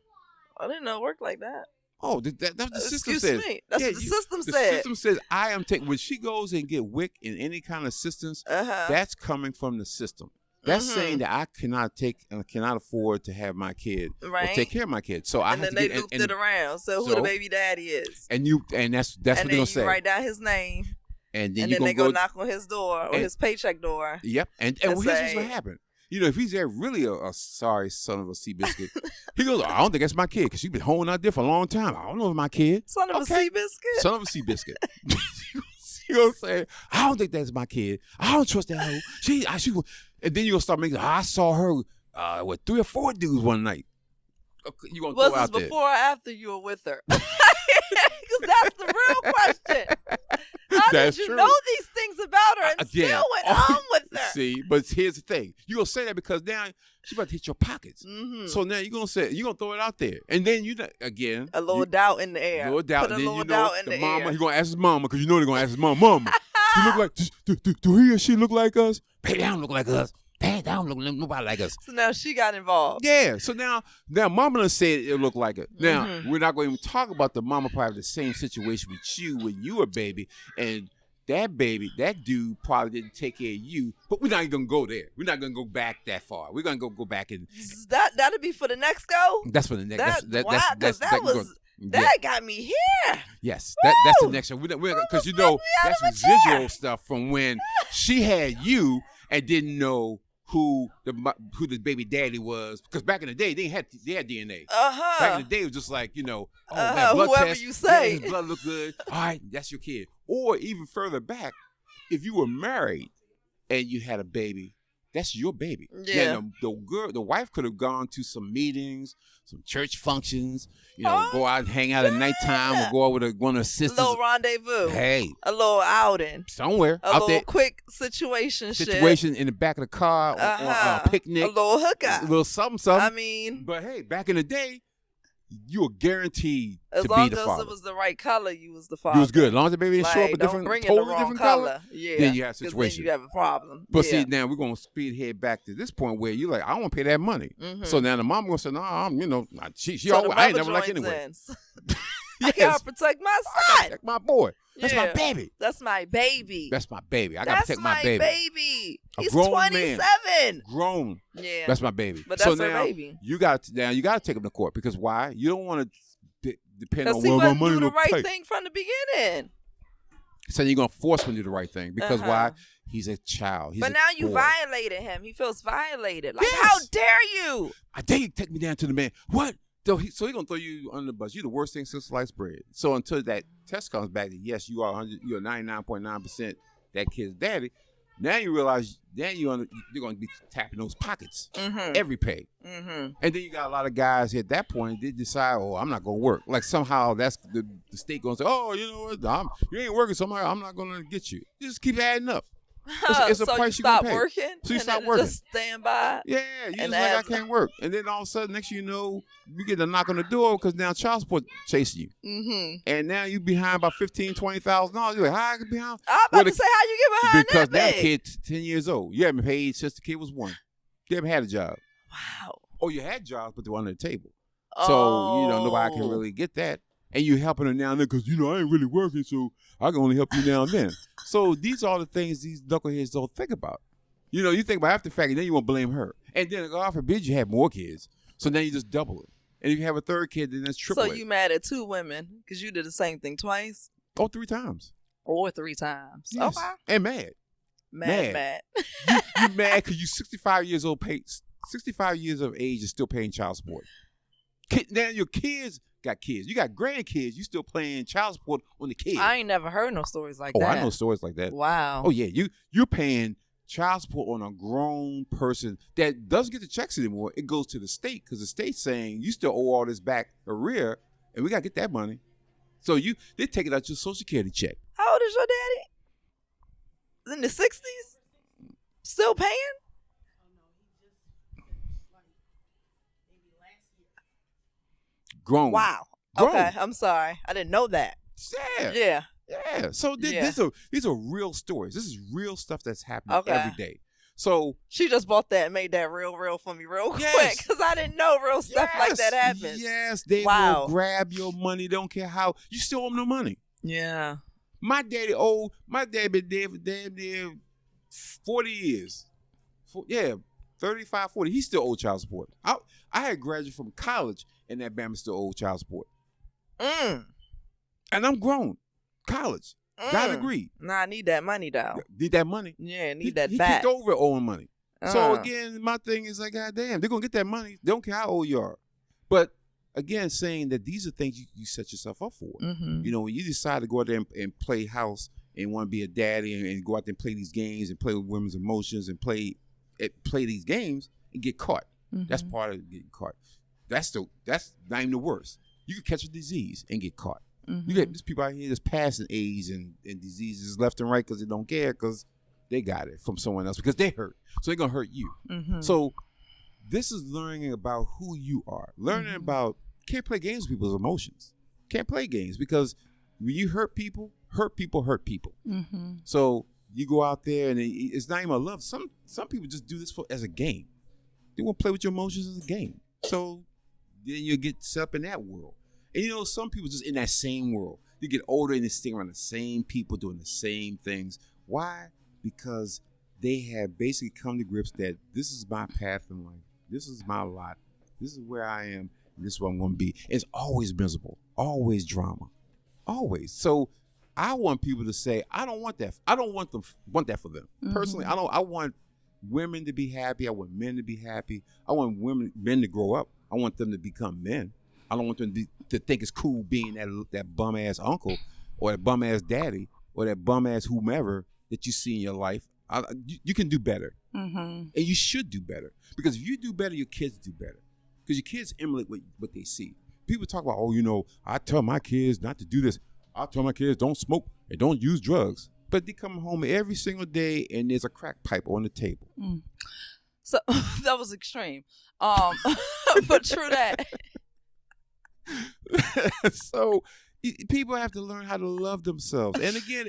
I didn't know it worked like that. Oh, that's what the system says. Excuse me. That's what the system said. The system says I am taking. When she goes and get WIC in any kind of assistance, that's coming from the system. That's saying that I cannot afford to have my kid or take care of my kid. So I have to get. And then they looped it around. So who the baby daddy is. And that's what they're gonna say. And then you write down his name. And then they go knock on his door or his paycheck door. Yep. And here's what's gonna happen. You know, if he's really a sorry son of a sea biscuit, he goes, I don't think that's my kid because she's been holding out there for a long time. I don't know if it's my kid. Son of a sea biscuit? Son of a sea biscuit. You know what I'm saying? I don't think that's my kid. I don't trust that hoe. She, and then you're going to start making, I saw her with 3 or 4 dudes one night. You gonna was throw this out there. before or after you were with her? Because that's the real question. How did you know these things about her and still went on with her? See, but here's the thing. You're going to say that because now she's about to hit your pockets. So now you're going to throw it out there. And then again. A little doubt in the air. A little doubt. Put a then little doubt in the mama, air. He's going to ask his mama because you know they're going to ask his mama. Mama, you look like, do he or she look like us? Baby, they don't look like us. They don't look nobody like us. So now she got involved. Yeah. So now mama done said it looked like it. Now, we're not going to even talk about the mama probably the same situation with you when you were a baby. And that dude probably didn't take care of you. But we're not even going to go there. We're not going to go back that far. We're going to go back and. That'll be for the next go? That's for the next. That got me here. Yes, that's the next one. Because that's residual stuff from when she had you and didn't know who the baby daddy was. Because back in the day, they had DNA. Back in the day, it was just like, blood whoever test. You say. His blood look good. All right, that's your kid. Or even further back, if you were married and you had a baby, that's your baby. Yeah. The wife could have gone to some meetings, some church functions, go out and hang out at nighttime or go out with one of her sisters. A little rendezvous. Hey. A little outing. Somewhere. A little quick situation in the back of the car, on a picnic. A little hookup. A little something. I mean. But hey, back in the day, you were guaranteed to be the father. As long as it was the right color, you was the father. You was good. As long as the baby didn't show up a totally different color, yeah, then you have a situation. Then you have a problem. But see, now we're going to speed ahead back to this point where you're like, I don't want to pay that money. So now the mom going to say, no, I ain't never like anyway. I gotta protect my son. I gotta protect my boy. That's my baby. That's my baby. That's my baby. I gotta protect my baby. That's my baby. He's grown 27. Man. Grown. Yeah. That's my baby. But that's her baby. You got to take him to court because why? You don't want to depend on where my money. Do the right thing from the beginning. So you're gonna force him to do the right thing because why? He's a child. But now you violated him. He feels violated. Like, how dare you? I dare you take me down to the man. What? So he's gonna throw you under the bus. You're the worst thing since sliced bread. So until that test comes back that yes, you're 99.9% that kid's daddy. Now you realize you're gonna be tapping those pockets every pay. And then you got a lot of guys at that point they decide, oh, I'm not gonna work. Like somehow that's the state gonna say, oh, you know what, you ain't working, so I'm not gonna get you. You just keep adding up. It's a So you price you're gonna stop pay. working, So you and stop then working. just stand by. Yeah, you And just like I as can't work, and then all of a sudden, next thing you know, you get a knock on the door because now child support chasing you, and now you behind by $15,000-$20,000. You're like, how I get behind? I'm Well, about to say how you get behind because that now big. kid 10 years old. You haven't paid since the kid was 1. You haven't had a job. Wow. Oh, you had jobs, but they were under the table. Oh. So nobody can really get that, and you're helping her now and then because I ain't really working, so I can only help you now and then. So these are the things these knuckleheads don't think about. You think about after the fact, and then you want to blame her. And then, God forbid, you have more kids. So then you just double it. And if you have a third kid, then that's triple it. So you mad at 2 women because you did the same thing twice? Oh, 3 times. Or 3 times. Yes. Okay. And mad. Mad. You mad because you 65 years old, 65 years of age and still paying child support. Now your kids got kids. You got grandkids. You still paying child support on the kids. I ain't never heard no stories like that. Oh, I know stories like that. Wow. Oh, yeah. You're paying child support on a grown person that doesn't get the checks anymore. It goes to the state because the state's saying you still owe all this back arrear, and we got to get that money. So they take it out your Social Security check. How old is your daddy? In the 60s? Still paying? Grown. Wow. Grown. Okay, I'm sorry. I didn't know that. Yeah. So Yeah. these are real stories. This is real stuff that's happening Okay. every day. So She just bought that and made that real for me real Yes. quick because I didn't know real stuff like that happens. Yes, they Wow. will grab your money. They don't care how. You still owe them no money. Yeah. My dad been there for damn near 40 years. 35, 40. He still owed child support. I had graduated from college and that Bama still owed child support. Mm. And I'm grown. College. Got a Mm. degree. Nah, I need that money though. Need that money. Yeah, need that he back. kicked over owing money. So Uh. again, my thing is like, God damn, they're gonna get that money. They don't care how old you are. But again, saying that these are things you set yourself up for. Mm-hmm. When you decide to go out there and play house and want to be a daddy and go out there and play these games and play with women's emotions and play these games and get caught. Mm-hmm. That's part of getting caught. That's not even the worst. You could catch a disease and get caught. Mm-hmm. You get these people out here just passing AIDS and diseases left and right because they don't care because they got it from someone else because they hurt. So they're going to hurt you. Mm-hmm. So this is learning about who you are. Learning about, can't play games with people's emotions. Can't play games because when you hurt people hurt people. Mm-hmm. So you go out there and it's not even a love. Some people just do this as a game. They want to play with your emotions as a game. So then you get set up in that world. And some people just in that same world. They get older and they stay around the same people doing the same things. Why? Because they have basically come to grips that this is my path in life. This is my lot. This is where I am. And this is what I'm going to be. It's always miserable. Always drama. Always. So I want people to say, I don't want that. I don't want that for them. Mm-hmm. Personally, I want women to be happy. I want men to be happy. I want men to grow up. I want them to become men. I don't want them to think it's cool being that bum ass uncle or that bum ass daddy or that bum ass whomever that you see in your life. You can do better, and you should do better, because if you do better, your kids do better, because your kids emulate what they see. People talk about, I tell my kids not to do this. I tell my kids don't smoke and don't use drugs, but they come home every single day and there's a crack pipe on the table. So that was extreme, but true that. So people have to learn how to love themselves. And again,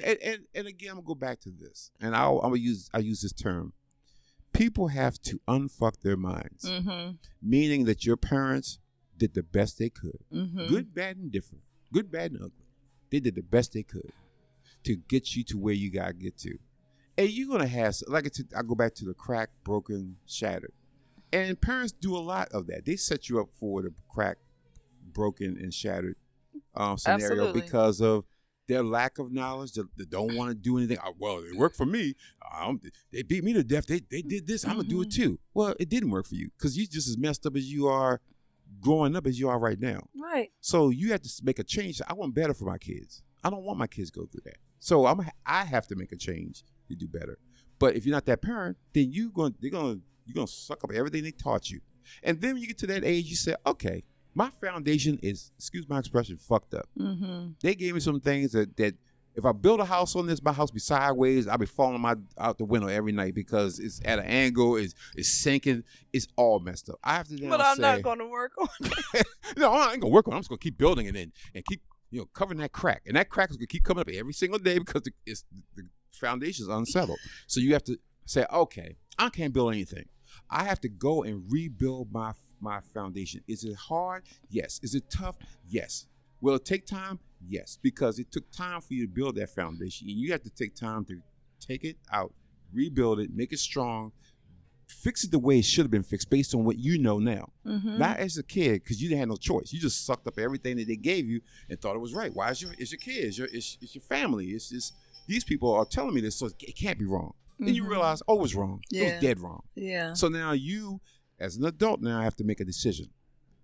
and again, I'm gonna go back to this, and I use this term. People have to unfuck their minds, meaning that your parents did the best they could, good, bad, and different, good, bad, and ugly. They did the best they could to get you to where you gotta get to, and you're gonna have I go back to the crack, broken, shattered, and parents do a lot of that. They set you up for the crack, broken, and shattered scenario. Absolutely. Because of their lack of knowledge. They don't want to do anything. Well, it worked for me. They beat me to death. They did this. I'm going to do it too. Well, it didn't work for you because you're just as messed up as you are growing up as you are right now. Right. So you have to make a change. I want better for my kids. I don't want my kids to go through that. So I have to make a change to do better. But if you're not that parent, then you're going to suck up everything they taught you. And then when you get to that age, you say, okay, my foundation is, excuse my expression, fucked up. They gave me some things that If I build a house on this, my house be sideways. I'll be falling out the window every night because it's at an angle. It's sinking. It's all messed up. I have to now But I'm say, not going to work on it. no, I ain't gonna work on it. I'm just gonna keep building it and keep covering that crack. And that crack is gonna keep coming up every single day because the foundation is unsettled. So you have to say, okay, I can't build anything. I have to go and rebuild my foundation. Is it hard? Yes. Is it tough? Yes. Will it take time? Yes, because it took time for you to build that foundation. And you have to take time to take it out, rebuild it, make it strong, fix it the way it should have been fixed based on what you know now. Mm-hmm. Not as a kid, because you didn't have no choice. You just sucked up everything that they gave you and thought it was right. Why? It's your kid. It's your family. It's just, these people are telling me this, so it can't be wrong. Mm-hmm. Then you realize, oh, it was wrong. Yeah. It was dead wrong. Yeah. So now you, as an adult now, have to make a decision.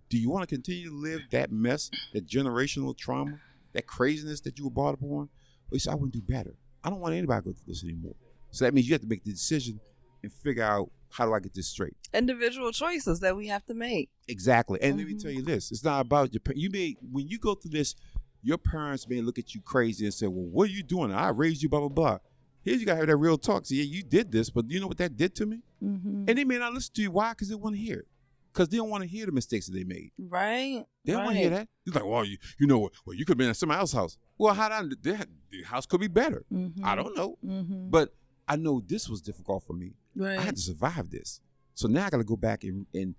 Do you want to continue to live that mess, that generational trauma, that craziness that you were brought up on? Or you say, I want to do better. I don't want anybody to go through this anymore. So that means you have to make the decision and figure out, how do I get this straight? Individual choices that we have to make. Exactly. And let me tell you this. It's not about when you go through this, your parents may look at you crazy and say, well, what are you doing? I raised you, blah, blah, blah. Here's you got to have that real talk. Say, yeah, you did this, but you know what that did to me? Mm-hmm. And they may not listen to you. Why? Because they want to hear it. Because they don't want to hear the mistakes that they made. Right. They don't want to hear that. You're like, well, you know what? Well, you could have been at somebody else's house. Well, the house could be better. Mm-hmm. I don't know. Mm-hmm. But I know this was difficult for me. Right. I had to survive this. So now I got to go back and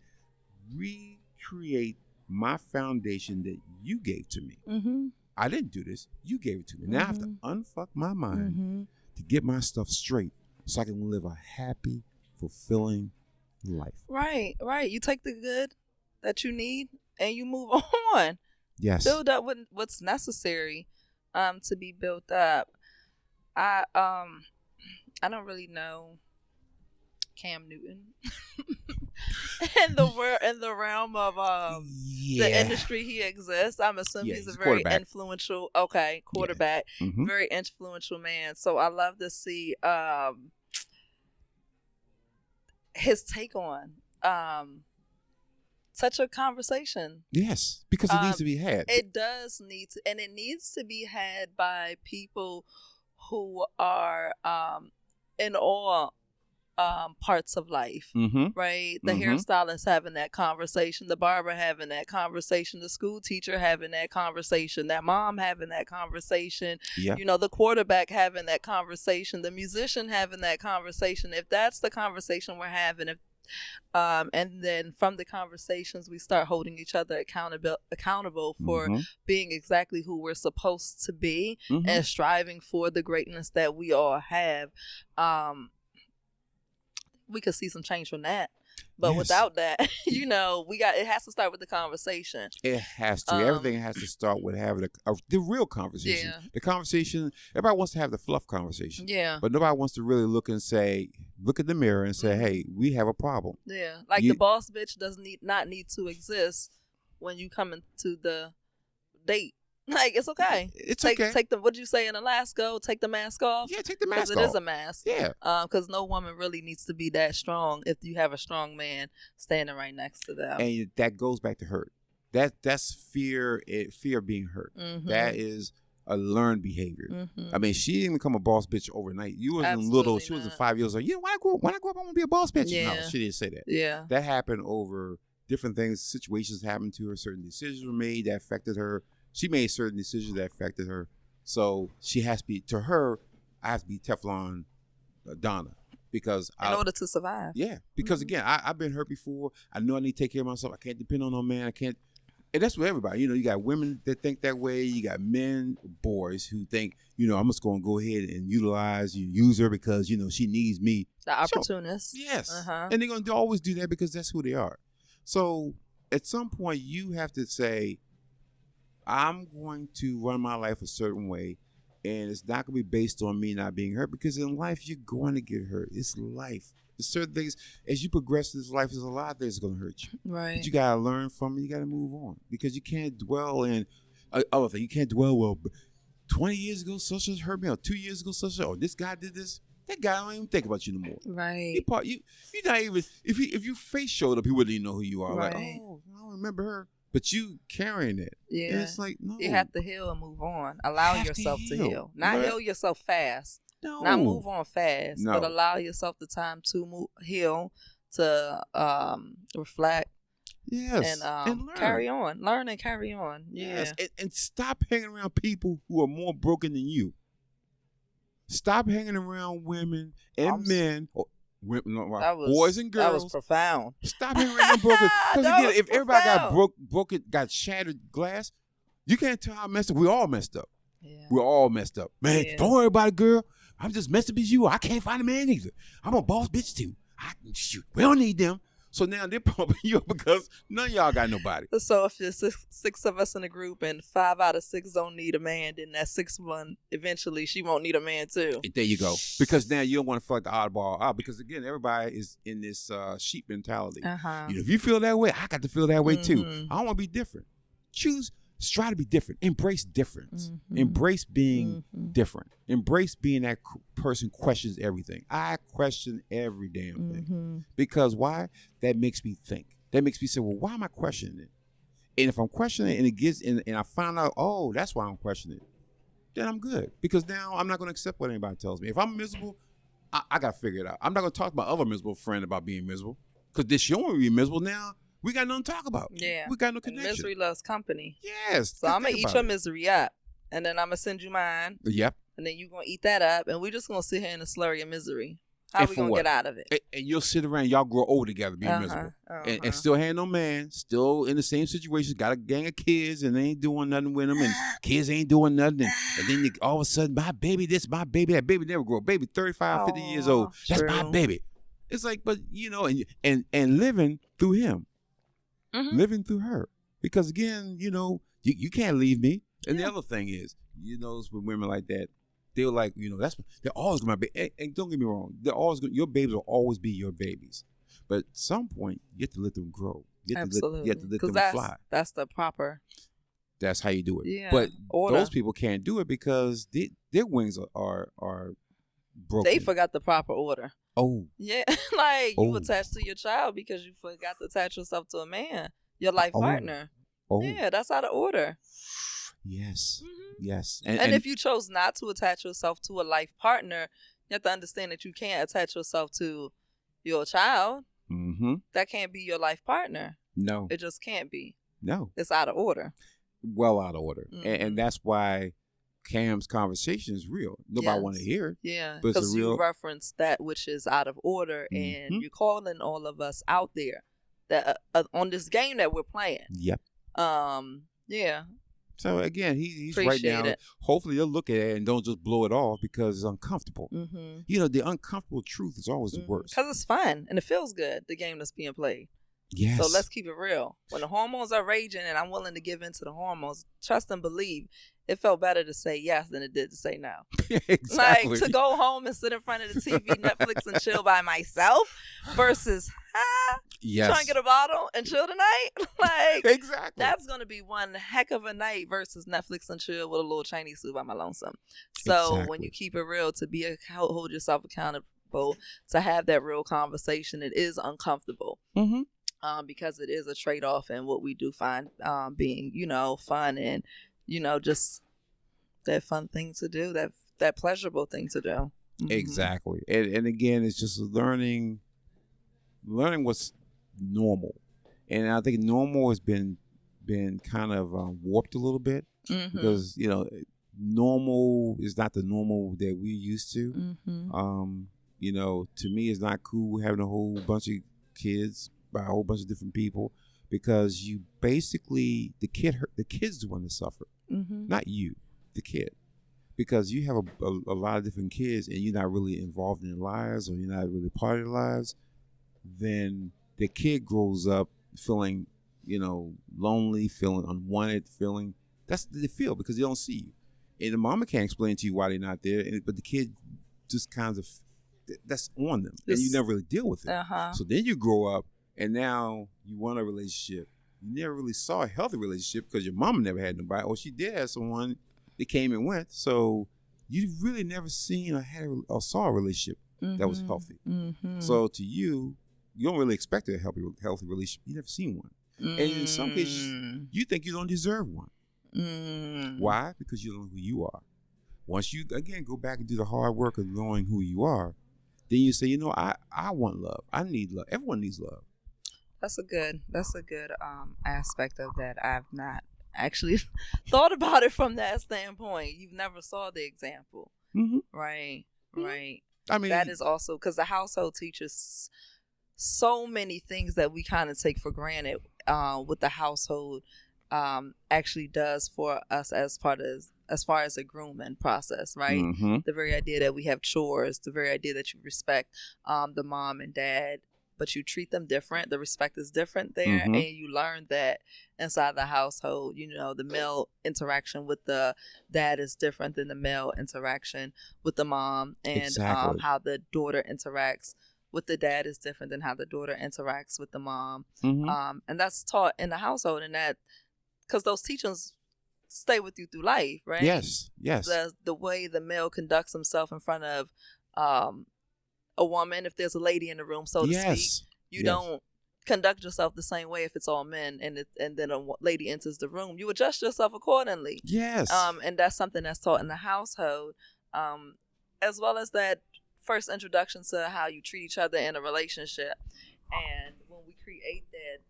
recreate my foundation that you gave to me. Mm-hmm. I didn't do this. You gave it to me. Now I have to unfuck my mind to get my stuff straight so I can live a happy, fulfilling life. Right. You take the good that you need and you move on. Yes. Build up what's necessary to be built up. I don't really know Cam Newton in the realm of the industry he exists. I'm assuming he's a very influential quarterback, very influential man. So I love to see his take on such a conversation. Yes, because it needs to be had. It does need to, and it needs to be had by people who are in all parts of life, right? The hairstylist having that conversation, the barber having that conversation, the school teacher having that conversation, that mom having that conversation, the quarterback having that conversation, the musician having that conversation. If that's the conversation we're having, and then from the conversations we start holding each other accountable for being exactly who we're supposed to be and striving for the greatness that we all have, we could see some change from that. But without that, it has to start with the conversation. It has to. Everything has to start with having the real conversation. Yeah. The conversation, everybody wants to have the fluff conversation. Yeah. But nobody wants to really look at the mirror and say, hey, we have a problem. Yeah. Like the boss bitch does not need to exist when you come into the date. Like, it's okay. Take the, what'd you say in Alaska? Take the mask off? Yeah, take the mask off. Because it is a mask. Yeah. Because no woman really needs to be that strong if you have a strong man standing right next to them. And that goes back to hurt. That's fear of being hurt. That is a learned behavior. I mean, she didn't become a boss bitch overnight. You wasn't little. She wasn't 5 years old. When I grow up, I want to be a boss bitch. Yeah. No, she didn't say that. Yeah. That happened over different things. Situations happened to her. Certain decisions were made that affected her. She made certain decisions that affected her. So she has to be, to her, I have to be Teflon Donna. Because in order to survive. Yeah. Because again, I've been hurt before. I know I need to take care of myself. I can't depend on no man. I can't. And that's with everybody. You got women that think that way. You got men, boys who think, I'm just going to go ahead and use her because, she needs me. The opportunist. So, yes. And they're going to always do that because that's who they are. So at some point you have to say, I'm going to run my life a certain way, and it's not going to be based on me not being hurt, because in life, you're going to get hurt. It's life. There's certain things, as you progress in this life, there's a lot of things going to hurt you. Right. But you got to learn from it. You got to move on, because you can't dwell in other things. You can't dwell, well, 20 years ago, such as hurt me, or 2 years ago, such as, this guy did this. That guy don't even think about you no more. Right. You're not even, if your face showed up, he wouldn't even know who you are. Right. Like, oh, I don't remember her. but you carrying it. Yeah. And it's like, no. You have to heal and move on. Allow yourself to heal. Not heal yourself fast. No. Not move on fast. No. But allow yourself the time to heal, to reflect. Yes. And learn. Carry on. Learn and carry on. Yeah. Yes. And stop hanging around people who are more broken than you. Stop hanging around women and men. Boys and girls. That was profound. Stop hanging around broken. Because again, if everybody got broken, got shattered glass, you can't tell how messed up. We're all messed up. Yeah. We're all messed up. Man, don't worry about it, girl. I'm just messed up as you. I can't find a man either. I'm a boss bitch too. Shoot, we don't need them. So now they're pumping you up because none of y'all got nobody. So if there's six of us in a group and 5 out of 6 don't need a man, then that 6th one, eventually she won't need a man too. There you go. Because now you don't want to feel like the oddball out. Because again, everybody is in this sheep mentality. Uh-huh. If you feel that way, I got to feel that way too. I don't want to be different. Try to be different. Embrace difference. Embrace being different. Embrace being that person questions everything. I question every damn thing. Because why? That makes me think. That makes me say, well, why am I questioning it? And if I'm questioning it and I find out, oh, that's why I'm questioning it, then I'm good. Because now I'm not going to accept what anybody tells me. If I'm miserable, I got to figure it out. I'm not going to talk to my other miserable friend about being miserable. Because this you want me to be miserable now. We got nothing to talk about. Yeah. We got no connection. And misery loves company. Yes. So I'm going to eat your misery up. And then I'm going to send you mine. Yep. And then you're going to eat that up. And we're just going to sit here in a slurry of misery. How are we going to get out of it? And you'll sit around, y'all grow old together being miserable. And still had no man, still in the same situation, got a gang of kids and they ain't doing nothing with them and kids ain't doing nothing. And then all of a sudden, my baby this, my baby that. Baby never grow. Baby 35, 50 years old. That's my baby. It's like, but and living through him. Living through her. Because again, you can't leave me. And the other thing is, with women like that, they're like, they're always gonna be. And don't get me wrong, your babies will always be your babies. But at some point, you have to let them grow. Absolutely. You have to let them fly. That's the proper. That's how you do it. Yeah. But order. Those people can't do it because their wings are broken. They forgot the proper order. Oh. Yeah, you attached to your child because you forgot to attach yourself to a man, your life partner. Oh. Yeah, that's out of order. Yes. Yes. And if you chose not to attach yourself to a life partner, you have to understand that you can't attach yourself to your child. That can't be your life partner. No. It just can't be. No. It's out of order. Well out of order. And that's why Cam's conversation is real. Nobody want to hear it. Yeah, because you reference that which is out of order, and you're calling all of us out there that on this game that we're playing. Yep. Yeah. So again, he's right now. Hopefully, they'll look at it and don't just blow it off because it's uncomfortable. The uncomfortable truth is always the worst. Because it's fun and it feels good. The game that's being played. Yes. So let's keep it real. When the hormones are raging and I'm willing to give in to the hormones, trust and believe, it felt better to say yes than it did to say no. Exactly. Like to go home and sit in front of the TV, Netflix, and chill by myself versus, trying to get a bottle and chill tonight. Exactly. That's going to be one heck of a night versus Netflix and chill with a little Chinese food by my lonesome. So when you keep it real, to hold yourself accountable, to have that real conversation, it is uncomfortable. Because it is a trade-off in what we do find being, fun and, just that fun thing to do, that pleasurable thing to do. Exactly. And again, it's just learning what's normal. And I think normal has been kind of warped a little bit because, normal is not the normal that we're used to. To me, it's not cool having a whole bunch of kids by a whole bunch of different people because you basically the kid's the one that suffer, not you, the kid, because you have a lot of different kids and you're not really involved in their lives or you're not really part of their lives. Then the kid grows up feeling, lonely, feeling unwanted, feeling that's they feel because they don't see you, and the mama can't explain to you why they're not there, but the kid just kind of that's on them, and you never really deal with it. So then you grow up. And now you want a relationship. You never really saw a healthy relationship because your mama never had nobody, or she did have someone that came and went. So you really never seen or saw a relationship that was healthy. So to you, you don't really expect a healthy relationship. You never seen one. And in some cases, you think you don't deserve one. Why? Because you don't know who you are. Once you, again, go back and do the hard work of knowing who you are, then you say, I want love. I need love. Everyone needs love. That's a good aspect of that. I've not actually thought about it from that standpoint. You've never saw the example. Mm-hmm. Right. Mm-hmm. Right. I mean, that is also because the household teaches so many things that we kind of take for granted. What the household actually does for us as far as a grooming process, right? Mm-hmm. The very idea that we have chores, the very idea that you respect the mom and dad, but you treat them different. The respect is different there, Mm-hmm. and you learn that inside the household. The male interaction with the dad is different than the male interaction with the mom, and Exactly. how the daughter interacts with the dad is different than how the daughter interacts with the mom. Mm-hmm. And that's taught in the household, and that because those teachings stay with you through life, right? Yes. The way the male conducts himself in front of a woman, if there's a lady in the room, so to speak, you don't conduct yourself the same way if it's all men, and then a lady enters the room. You adjust yourself accordingly. Yes. And that's something that's taught in the household, as well as that first introduction to how you treat each other in a relationship. And when we create that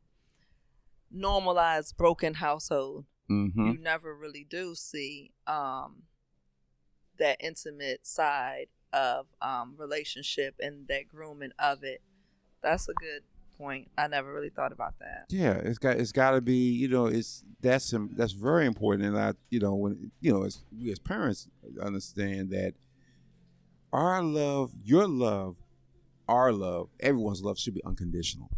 normalized broken household, mm-hmm. you never really do see that intimate side of relationship and that grooming of it. That's a good point. I never really thought about that. Yeah, it's got to be, that's very important. And when as we as parents understand that our love, your love, our love, everyone's love should be unconditional.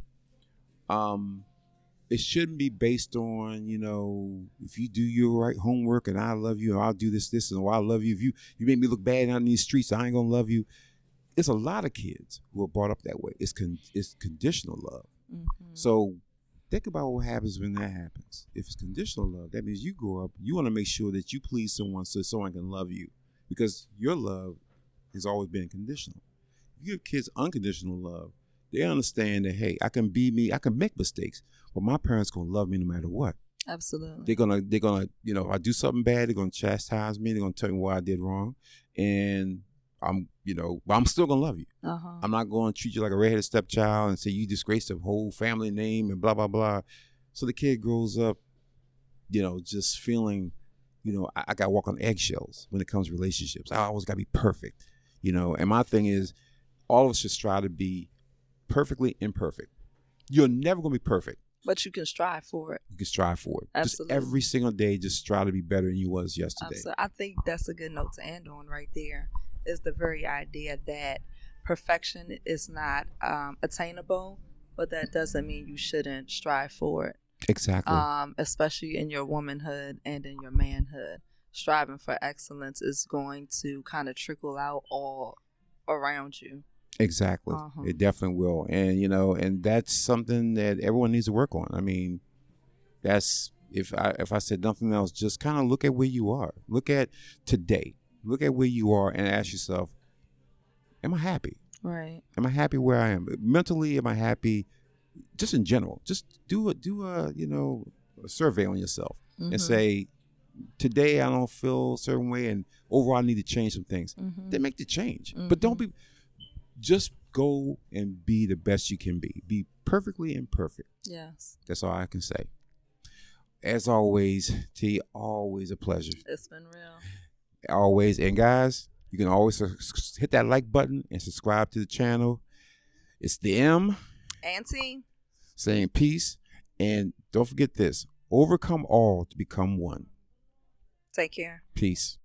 It shouldn't be based on, if you do your right homework and I love you, and I'll do this, and I love you. If you make me look bad out in these streets, I ain't gonna love you. It's a lot of kids who are brought up that way. It's conditional love. Mm-hmm. So think about what happens when that happens. If it's conditional love, that means you grow up, you want to make sure that you please someone so someone can love you, because your love has always been conditional. If you give kids unconditional love, they understand that, hey, I can be me, I can make mistakes, but my parents gonna love me no matter what. Absolutely. They're gonna, if I do something bad, they're gonna chastise me, they're gonna tell me what I did wrong, and but I'm still gonna love you. Uh-huh. I'm not gonna treat you like a redheaded stepchild and say you disgrace the whole family name and blah blah blah. So the kid grows up, just feeling, I gotta walk on eggshells when it comes to relationships. I always gotta be perfect, And my thing is, all of us should strive to be perfectly imperfect. You're never gonna be perfect, but you can strive for it. You can strive for it. Absolutely. Just every single day, just strive to be better than you was yesterday. Absolutely. I think that's a good note to end on right there. Is the very idea that perfection is not attainable, but that doesn't mean you shouldn't strive for it. Exactly. Especially in your womanhood and in your manhood. Striving for excellence is going to kind of trickle out all around you. Exactly. Uh-huh. It definitely will. And, and that's something that everyone needs to work on. I mean, that's, if I said nothing else, just kind of look at where you are. Look at today. Look at where you are and ask yourself, am I happy? Right. Am I happy where I am? Mentally, am I happy? Just in general. Just do a survey on yourself and say, today I don't feel a certain way and overall I need to change some things. Then make the change. But don't be, just go and be the best you can be. Be perfectly imperfect. Yes. That's all I can say. As always, T, always a pleasure. It's been real. Always. And guys, you can always hit that like button and subscribe to the channel. It's the M. Auntie. Saying peace. And don't forget this. Overcome all to become one. Take care. Peace.